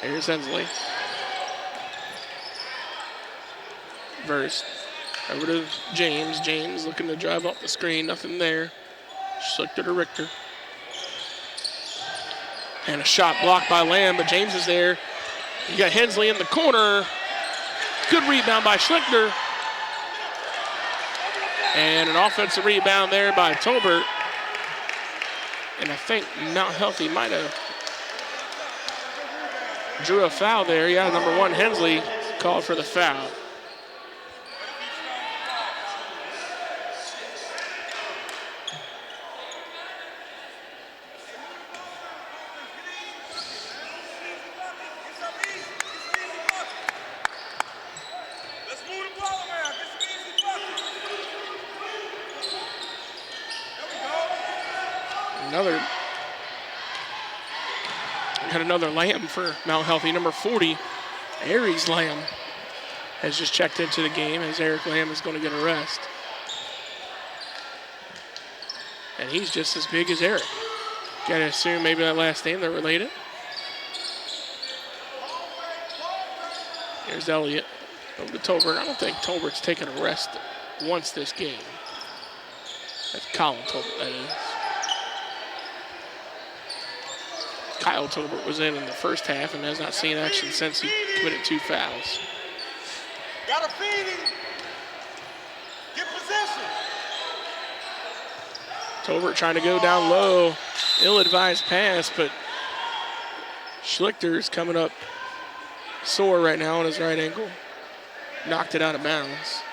Here's Hensley. Over to James. James looking to drive up the screen. Nothing there. Schlichter to Richter. And a shot blocked by Lamb, but James is there. You got Hensley in the corner. Good rebound by Schlichter. And an offensive rebound there by Tolbert. And I think Mount Healthy might have drew a foul there. Yeah, number 1, Hensley, called for the foul. Another Lamb for Mount Healthy. Number 40, Aries Lamb, has just checked into the game as Eric Lamb is going to get a rest. And he's just as big as Eric. Got to assume maybe that last name they're related. Here's Elliott over to Tolbert. I don't think Tolbert's taken a rest once this game. That's Colin Tolbert, that is. Kyle Tolbert was in the first half and has not seen action since he committed 2 fouls. Got a feeding. Get possession. Tolbert trying to go down low. Ill-advised pass, but Schlichter's coming up sore right now on his right ankle. Knocked it out of bounds.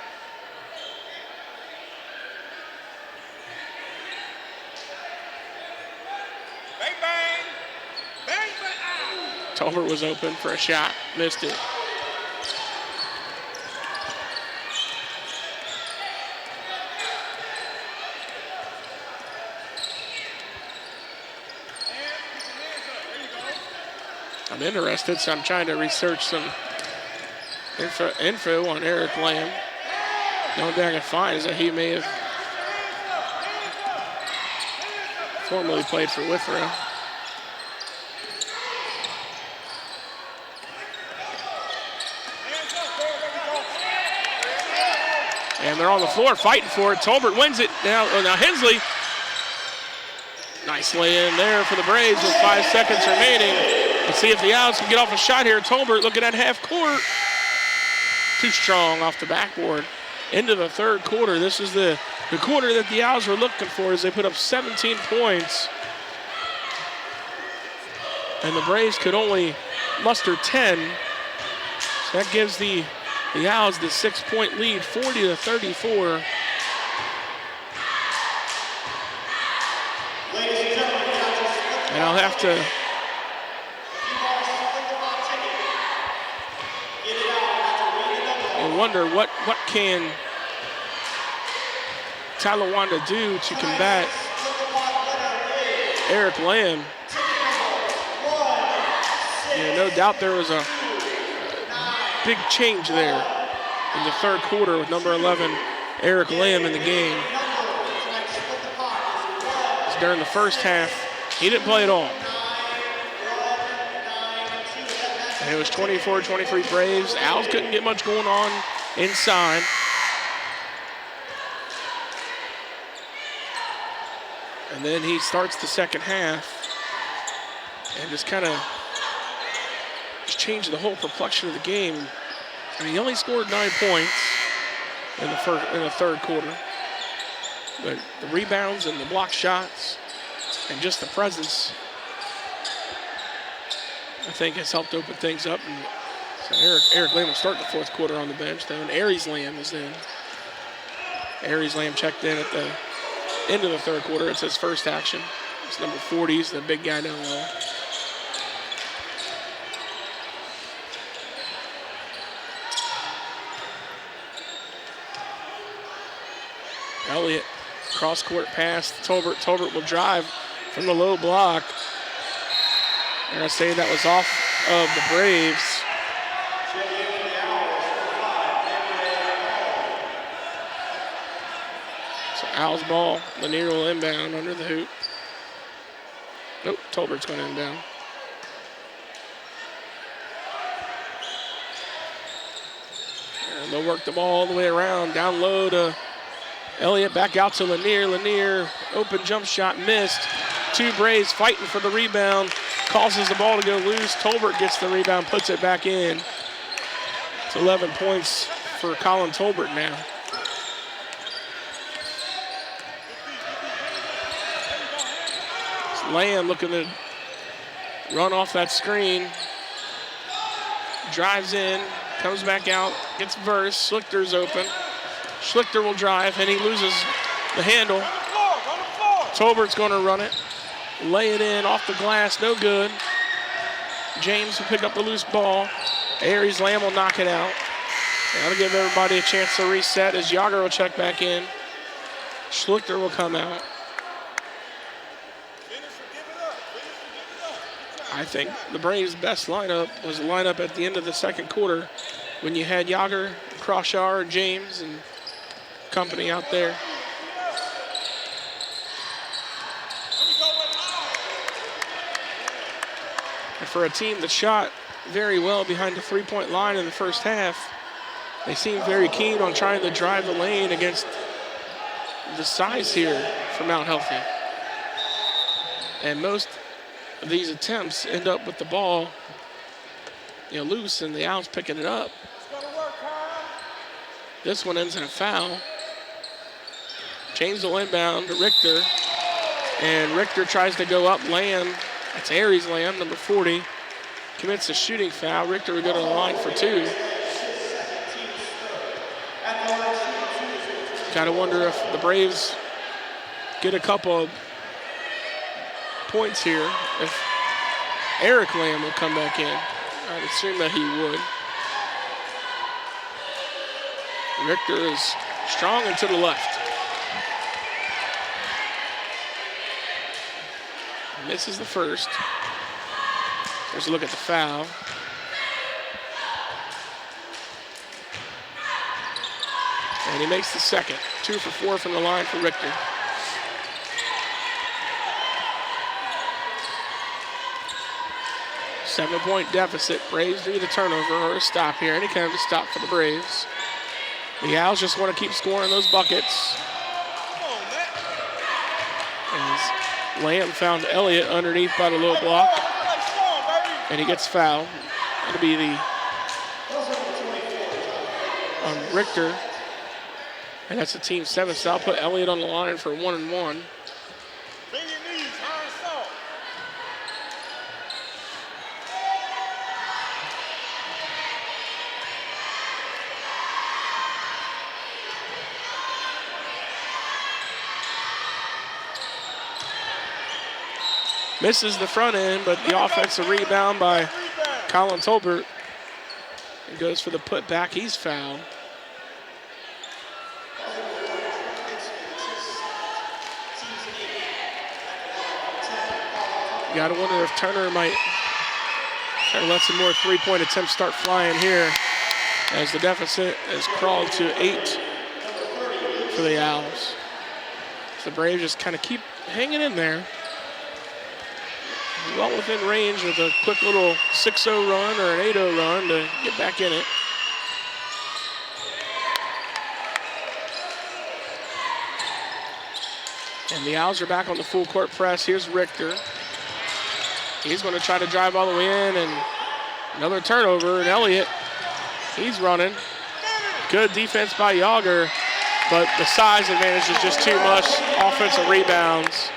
Tolbert was open for a shot, missed it. I'm interested, so I'm trying to research some info on Eric Lamb. The only thing I can find is that he may have formerly played for Withrow. And they're on the floor fighting for it. Tolbert wins it. Now Hensley. Nice lay in there for the Braves with 5 seconds remaining. Let's see if the Owls can get off a shot here. Tolbert looking at half court. Too strong off the backboard. Into the third quarter. This is the quarter that the Owls were looking for as they put up 17 points. And the Braves could only muster 10. So that gives the Owls the 6-point lead, 40-34. And I'll have to wonder what can Talawanda do to combat Eric Lamb. Yeah, no doubt there was a big change there in the third quarter with number 11, Eric Lamb, in the game. During the first half, he didn't play at all. And it was 24-23 Braves. Owls couldn't get much going on inside. And then he starts the second half and just kind of changed the whole complexion of the game. I mean, he only scored 9 points in the third quarter. But the rebounds and the block shots and just the presence, I think, has helped open things up. And so Eric Lamb will start the fourth quarter on the bench, though, and Aries Lamb is in. Aries Lamb checked in at the end of the third quarter. It's his first action. It's number 40. He's the big guy down low. Elliott, cross-court pass to Tolbert. Tolbert will drive from the low block. And I say that was off of the Braves. So Owls ball. Lanier will inbound under the hoop. Nope, Tolbert's going to inbound. And they'll work the ball all the way around. Down low to Elliott, back out to Lanier. Lanier, open jump shot, missed. Two Braves fighting for the rebound. Causes the ball to go loose. Tolbert gets the rebound, puts it back in. It's 11 points for Colin Tolbert now. Lamb looking to run off that screen. Drives in, comes back out, gets verse. Schlichter's open. Schlichter will drive, and he loses the handle. Tolbert's going to run it. Lay it in off the glass, no good. James will pick up the loose ball. Aries Lamb will knock it out. That'll give everybody a chance to reset as Yager will check back in. Schlichter will come out. I think the Braves' best lineup was the lineup at the end of the second quarter when you had Yager, Crawshar, James, and company out there. And for a team that shot very well behind the three-point line in the first half, they seem very keen on trying to drive the lane against the size here for Mount Healthy. And most of these attempts end up with the ball, loose, and the Owls picking it up. This one ends in a foul. James will inbound to Richter, and Richter tries to go up. Lamb, that's Aries Lamb, number 40, commits a shooting foul. Richter would go to the line for two. Got to wonder if the Braves get a couple of points here if Eric Lamb will come back in. I'd assume that he would. Richter is strong and to the left. Misses the first. There's a look at the foul. And he makes the second. 2 for 4 from the line for Richter. Seven-point deficit. Braves need a turnover or a stop here. Any kind of a stop for the Braves. The Owls just want to keep scoring those buckets. As Lamb found Elliott underneath by the low block. And he gets fouled. It'll be the Richter. And that's the team 7th. So I'll put Elliott on the line for 1-and-1. Misses the front end, but the offensive rebound by Colin Tolbert. It goes for the putback. He's fouled. You gotta wonder if Turner might try to let some more three-point attempts start flying here as the deficit has crawled to 8 for the Owls. So the Braves just kind of keep hanging in there. Well within range with a quick little 6-0 run or an 8-0 run to get back in it. And the Owls are back on the full court press. Here's Richter. He's going to try to drive all the way in, and another turnover, and Elliott, he's running. Good defense by Yager, but the size advantage is just too much. Offensive rebounds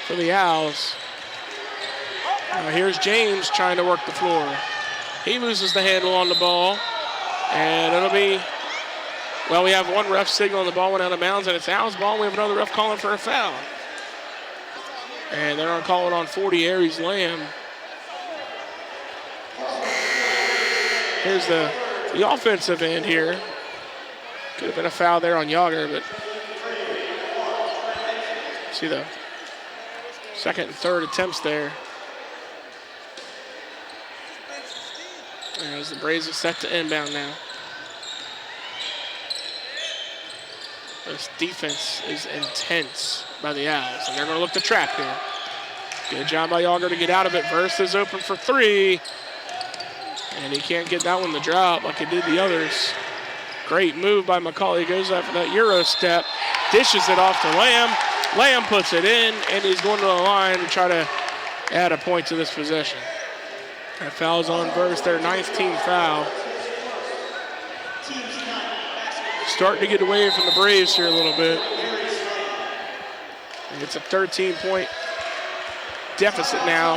for the Owls. Here's James trying to work the floor. He loses the handle on the ball, and it'll be, well, we have one ref signal and the ball went out of bounds, and it's Owls' ball. We have another ref calling for a foul. And they're going to call it on 40, Aries Lamb. Here's the offensive end here. Could have been a foul there on Yager, but see the second and third attempts there. As the Braves are set to inbound now. This defense is intense by the Owls, and they're going to look to trap here. Good job by Yager to get out of it. Verse is open for 3, and he can't get that one to drop like he did the others. Great move by McCauley. Goes after that Euro step. Dishes it off to Lamb. Lamb puts it in, and he's going to the line to try to add a point to this possession. That foul's on Verse, their 9th team foul. Starting to get away from the Braves here a little bit. And it's a 13-point deficit now,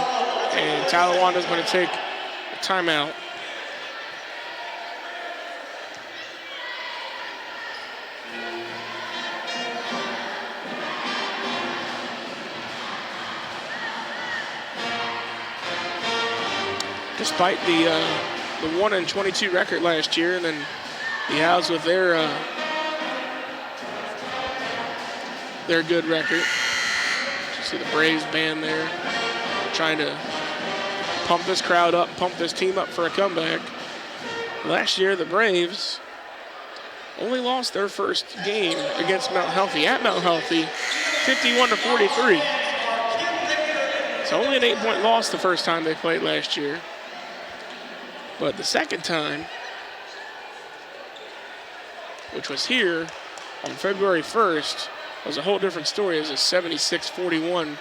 and Talawanda's going to take a timeout. Despite the 1-22 record last year, and then the Owls with their good record. You see the Braves band there trying to pump this crowd up, pump this team up for a comeback. Last year, the Braves only lost their first game against Mount Healthy at Mount Healthy, 51-43. It's only an 8-point loss the first time they played last year. But the second time, which was here on February 1st, was a whole different story. It was a 76-41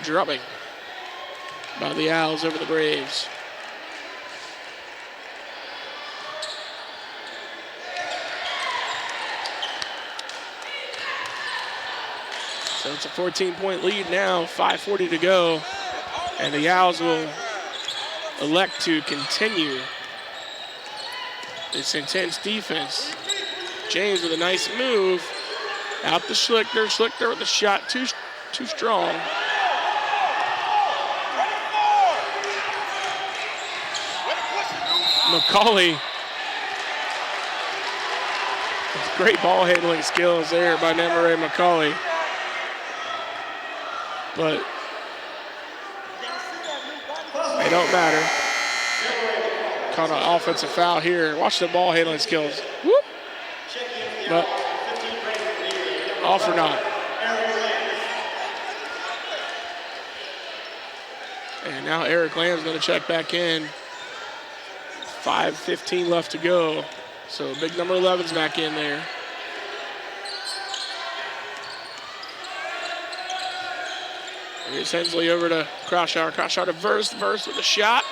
drubbing by the Owls over the Braves. So it's a 14-point lead now, 5:40 to go, and the Owls will elect to continue this intense defense. James with a nice move. Out to Schlichter. Schlichter with a shot too strong. McCauley. Great ball handling skills there by Nemare McCauley. But they don't matter. Caught an offensive foul here. Watch the ball handling skills. Whoop. But off or not. And now Eric Lamb's going to check back in. 5:15 left to go. So big number 11's back in there. Here's Hensley over to Crouchard. Crouchard to Verse. Verse with a shot.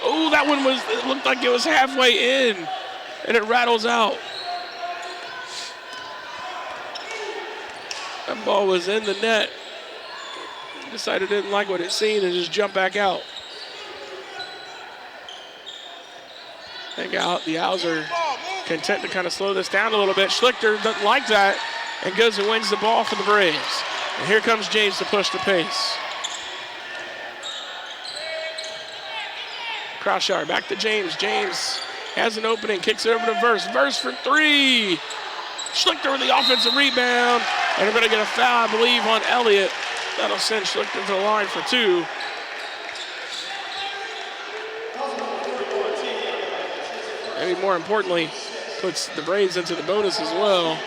Oh, that one it looked like it was halfway in. And it rattles out. That ball was in the net. Decided didn't like what it seen and just jumped back out. I think the Owls are content to kind of slow this down a little bit. Schlichter doesn't like that and goes and wins the ball for the Braves. And here comes James to push the pace. Crouchard back to James. James has an opening, kicks it over to Verse. Verse for three. Schlichter with the offensive rebound. And we're going to get a foul, I believe, on Elliott. That'll send Schlichter to the line for two. Maybe more importantly, puts the Braves into the bonus as well.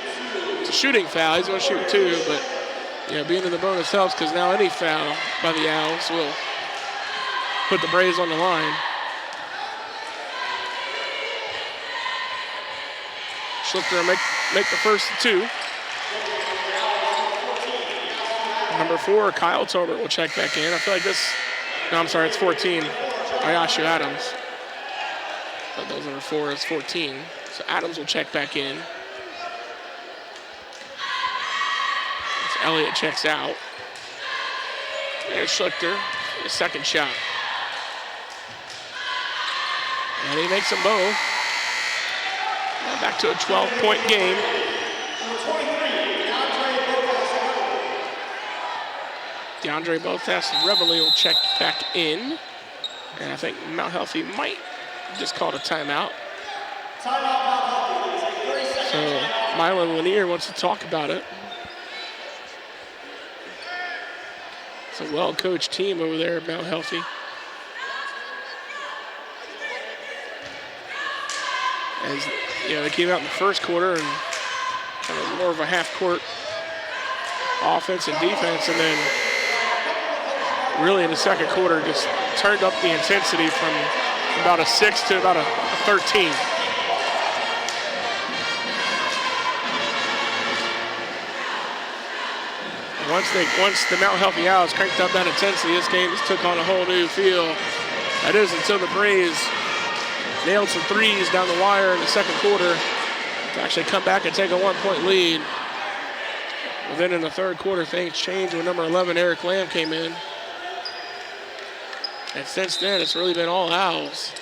It's a shooting foul. He's going to shoot two, but yeah, being in the bonus helps because now any foul by the Owls will put the Braves on the line. Schlichter make the first two. Number 4, Kyle Tolbert will check back in. I feel like this, no, I'm sorry, it's 14. Ayashu Adams. I thought that was number 4, it's 14. So Adams will check back in. As Elliott checks out. There's Schlichter, his second shot. And he makes them both. Now back to a 12-point game. DeAndre Bothas and Reveille will check back in. And I think Mount Healthy might just call it a timeout. So Mylan Lanier wants to talk about it. It's a well-coached team over there at Mount Healthy. As you know, they came out in the first quarter and kind of more of a half-court offense and defense, and then really in the second quarter just turned up the intensity from about a 6 to about a 13. Once the Mount Healthy Owls cranked up that intensity, this game just took on a whole new feel. That is until the Braves nailed some threes down the wire in the second quarter to actually come back and take a 1-point lead. But then in the third quarter, things changed when number 11, Eric Lamb, came in. And since then, it's really been all Owls.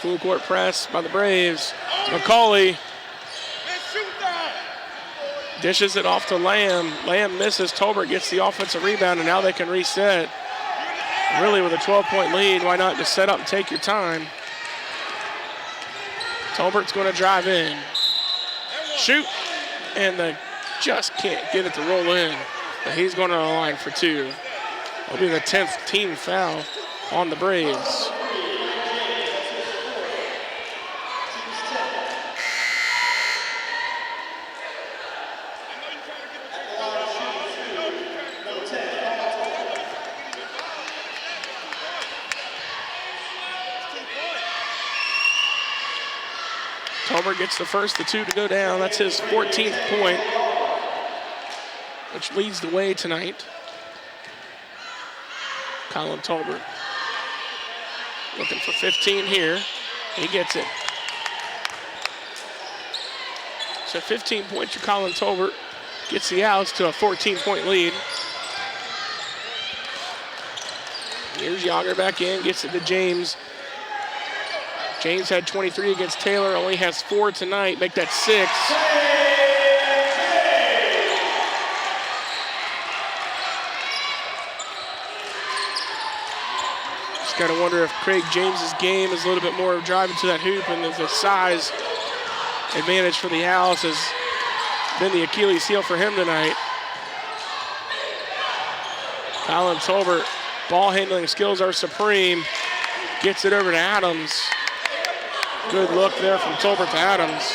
Full court press by the Braves. McCauley dishes it off to Lamb. Lamb misses. Tolbert gets the offensive rebound, and now they can reset. Really, with a 12-point lead, why not just set up and take your time? Tolbert's going to drive in. Shoot. And they just can't get it to roll in. But he's going to the line for two. It'll be the 10th team foul on the Braves. Tolbert gets the first, the two to go down. That's his 14th point, which leads the way tonight. Colin Tolbert looking for 15 here. He gets it. So 15 points for Colin Tolbert. Gets the Owls to a 14-point lead. Here's Yager back in, gets it to James. James had 23 against Taylor, only has 4 tonight, make that 6. Just gotta wonder if Craig James's game is a little bit more driving to that hoop, and if the size advantage for the Owls has been the Achilles heel for him tonight. Colin Tolbert, ball handling skills are supreme. Gets it over to Adams. Good look there from Tolbert to Adams.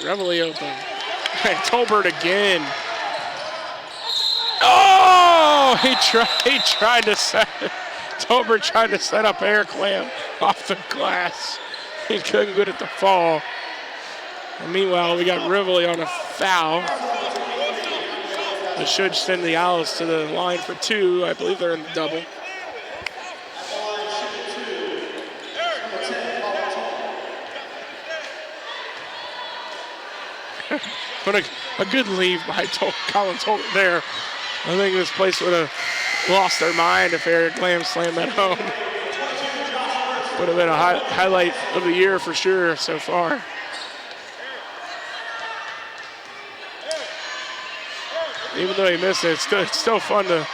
Reveille open. And Tolbert again. Oh! He tried to set it. Tolbert tried to set up Eric Lamb off the glass. He couldn't get it to fall. And meanwhile, we got Reveille on a foul. It should send the Owls to the line for 2. I believe they're in the double. But a good leave by Colin Tolbert there. I think this place would have lost their mind if Eric Lamb slammed that home. Would have been a highlight of the year for sure so far. Even though he missed it, it's still fun to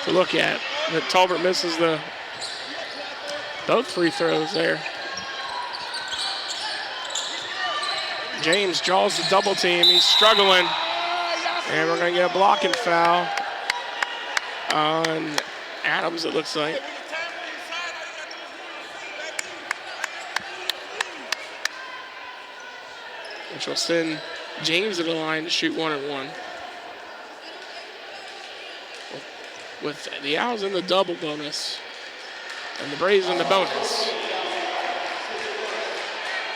look at. That Tolbert misses both free throws there. James draws the double team. He's struggling. And we're going to get a blocking foul on Adams, it looks like. Which will send James to the line to shoot 1-on-1. With the Owls in the double bonus and the Braves in the bonus.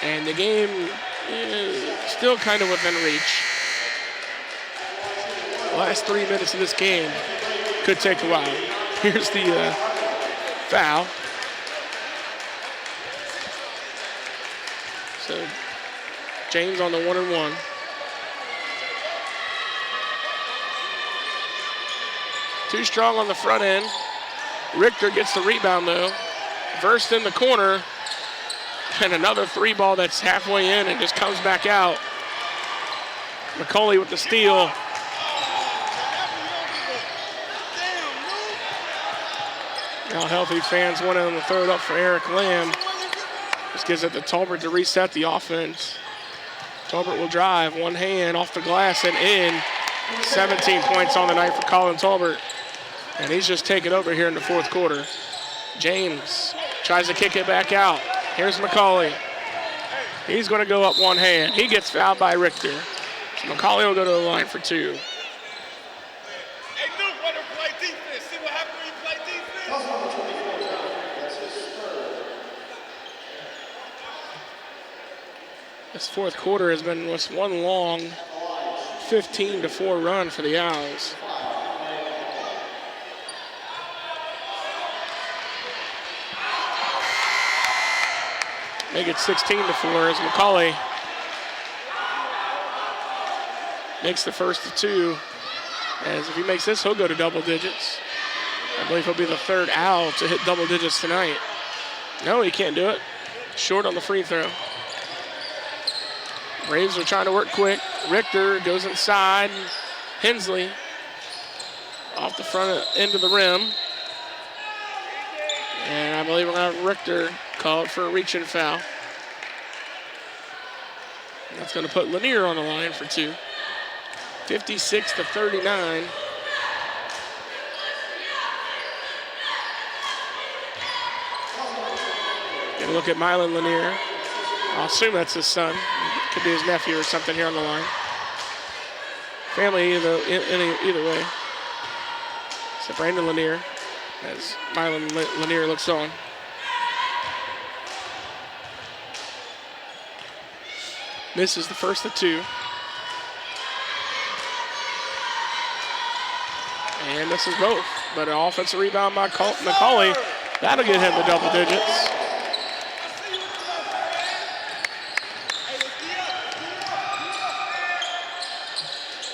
And the game is still kind of within reach. The last 3 minutes of this game could take a while. Here's the foul. So James on the 1-and-1. Too strong on the front end. Richter gets the rebound though. Versed in the corner. And another 3 ball that's halfway in and just comes back out. McCauley with the steal. Now healthy fans want on the third up for Eric Lamb. Just gives it to Tolbert to reset the offense. Tolbert will drive, one hand off the glass and in. 17 points on the night for Colin Tolbert. And he's just taken over here in the fourth quarter. James tries to kick it back out. Here's McCauley. He's going to go up one hand. He gets fouled by Richter. So McCauley will go to the line for 2. This fourth quarter has been just one long 15-4 run for the Owls. Make it 16-4 as McCauley makes the first of two. As if he makes this, he'll go to double digits. I believe he'll be the third Owl to hit double digits tonight. No, he can't do it. Short on the free throw. Braves are trying to work quick. Richter goes inside. Hensley off the front end of the rim. And I believe we're going to have Richter called for a reach-in foul. That's going to put Lanier on the line for two. 56-39. Get a look at Mylan Lanier. I'll assume that's his son. Could be his nephew or something here on the line. Family either way. So Brandon Lanier as Mylan Lanier looks on. Misses the first of two. And misses both. But an offensive rebound by McCauley. That'll get him to double digits.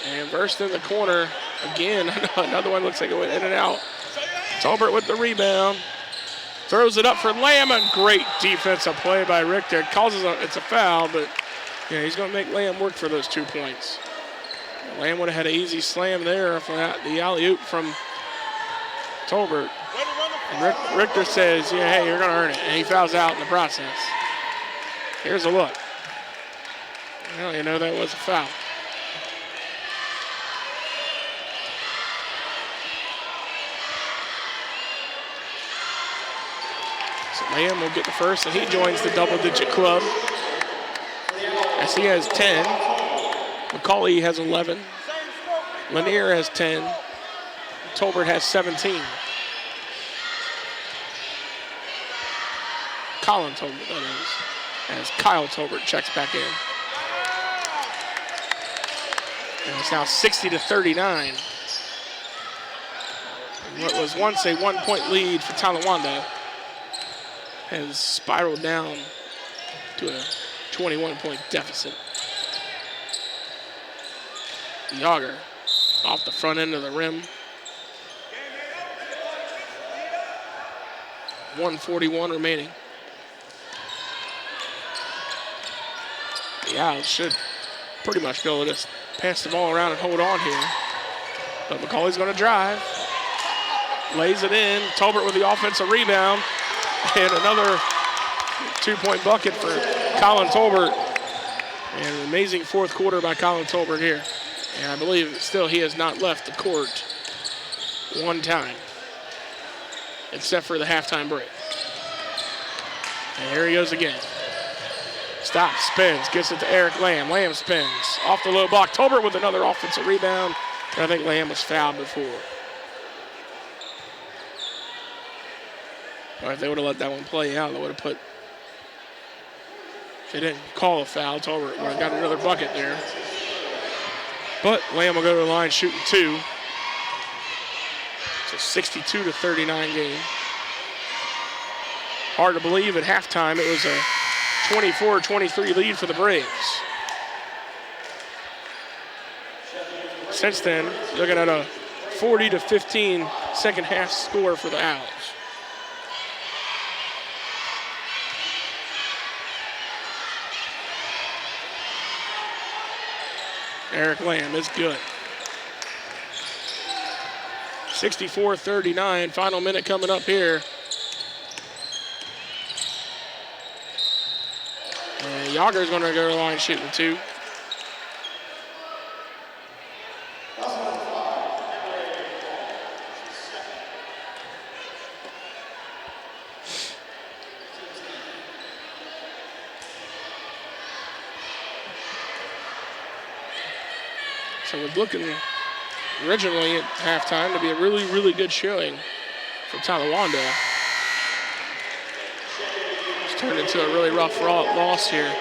And burst in the corner again. Another one looks like it went in and out. Tolbert with the rebound. Throws it up for Lamb. A great defensive play by Richter. It's a foul, but yeah, he's going to make Lamb work for those 2 points. Lamb would have had an easy slam there for the alley-oop from Tolbert. And Richter says, yeah, hey, you're going to earn it. And he fouls out in the process. Here's a look. Well, you know that was a foul. So Lamb will get the first, and he joins the double-digit club. As he has 10. McCauley has 11. Lanier has 10. Tolbert has 17. Colin Tolbert, that is. As Kyle Tolbert checks back in. And it's now 60-39. And what was once a 1-point lead for Talawanda has spiraled down to a 21-point deficit. Yager off the front end of the rim. 1:41 remaining. The Owls should pretty much be able to just pass the ball around and hold on here. But McCauley's going to drive. Lays it in. Tolbert with the offensive rebound. And another 2-point bucket for Colin Tolbert. And an amazing fourth quarter by Colin Tolbert here. And I believe still he has not left the court one time, except for the halftime break. And here he goes again. Stops, spins, gets it to Eric Lamb. Lamb spins off the low block. Tolbert with another offensive rebound. And I think Lamb was fouled before. Or if they would have let that one play out, they would have put, if they didn't call a foul, Tolbert would have got another bucket there. But Lamb will go to the line shooting two. It's a 62-39 game. Hard to believe at halftime it was a 24-23 lead for the Braves. Since then, looking at a 40-15 second half score for the Owls. Eric Lamb is good. 64-39, final minute coming up here. And Yager's going to go to the line shooting two. So we're looking originally at halftime to be a really, really good showing for Talawanda. It's turned into a really rough loss here.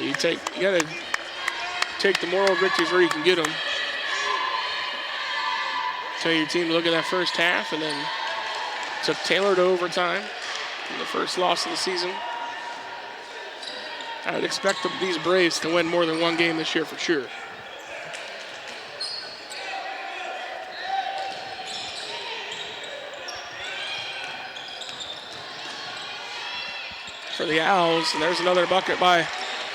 You gotta take the moral victories where you can get them. Tell your team to look at that first half, and then took Taylor to overtime in the first loss of the season. I would expect these Braves to win more than one game this year for sure. For the Owls, and there's another bucket by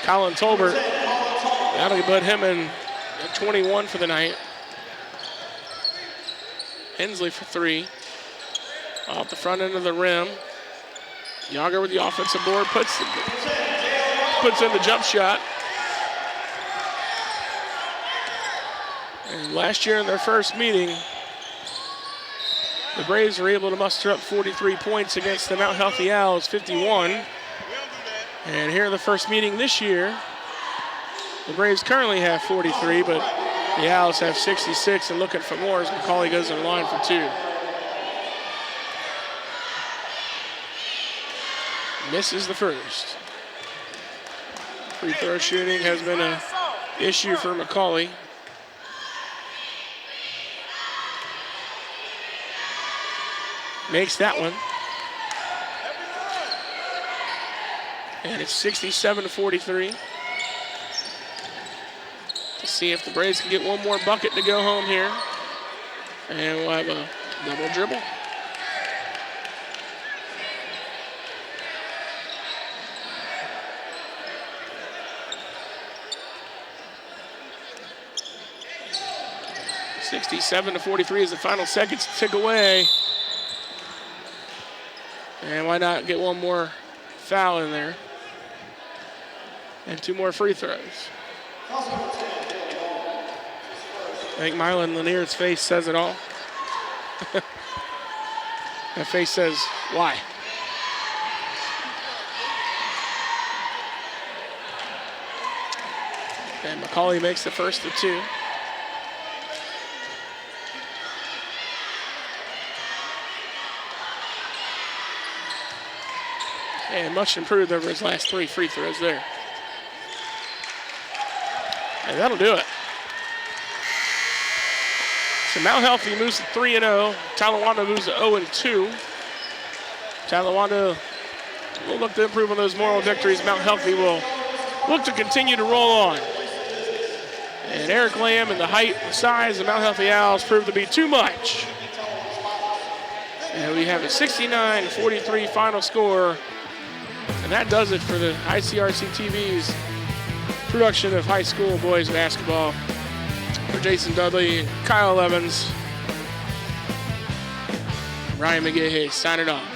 Colin Tolbert. That'll put him in at 21 for the night. Hensley for 3. Off the front end of the rim. Yager with the offensive board, puts in the jump shot. And last year in their first meeting, the Braves were able to muster up 43 points against the Mount Healthy Owls, 51. And here in the first meeting this year, the Braves currently have 43, but the Owls have 66 and looking for more as McCauley goes in line for 2. Misses the first. Free throw shooting has been an issue for McCauley. Makes that one. And it's 67-43. To see if the Braves can get one more bucket to go home here. And we'll have a double dribble. (67-43) is the final seconds tick away. And why not get one more foul in there? And 2 more free throws. I think Mylan Lanier's face says it all. That face says, why? And McCauley makes the first of 2. And much improved over his last 3 free throws there. And that'll do it. So Mount Healthy moves to 3-0. Talawanda moves to 0-2. Talawanda will look to improve on those moral victories. Mount Healthy will look to continue to roll on. And Eric Lamb and the height and size of Mount Healthy Owls proved to be too much. And we have a 69-43 final score. And that does it for the ICRC-TV's production of high school boys basketball. For Jason Dudley and Kyle Evans, Ryan McGahey signing off.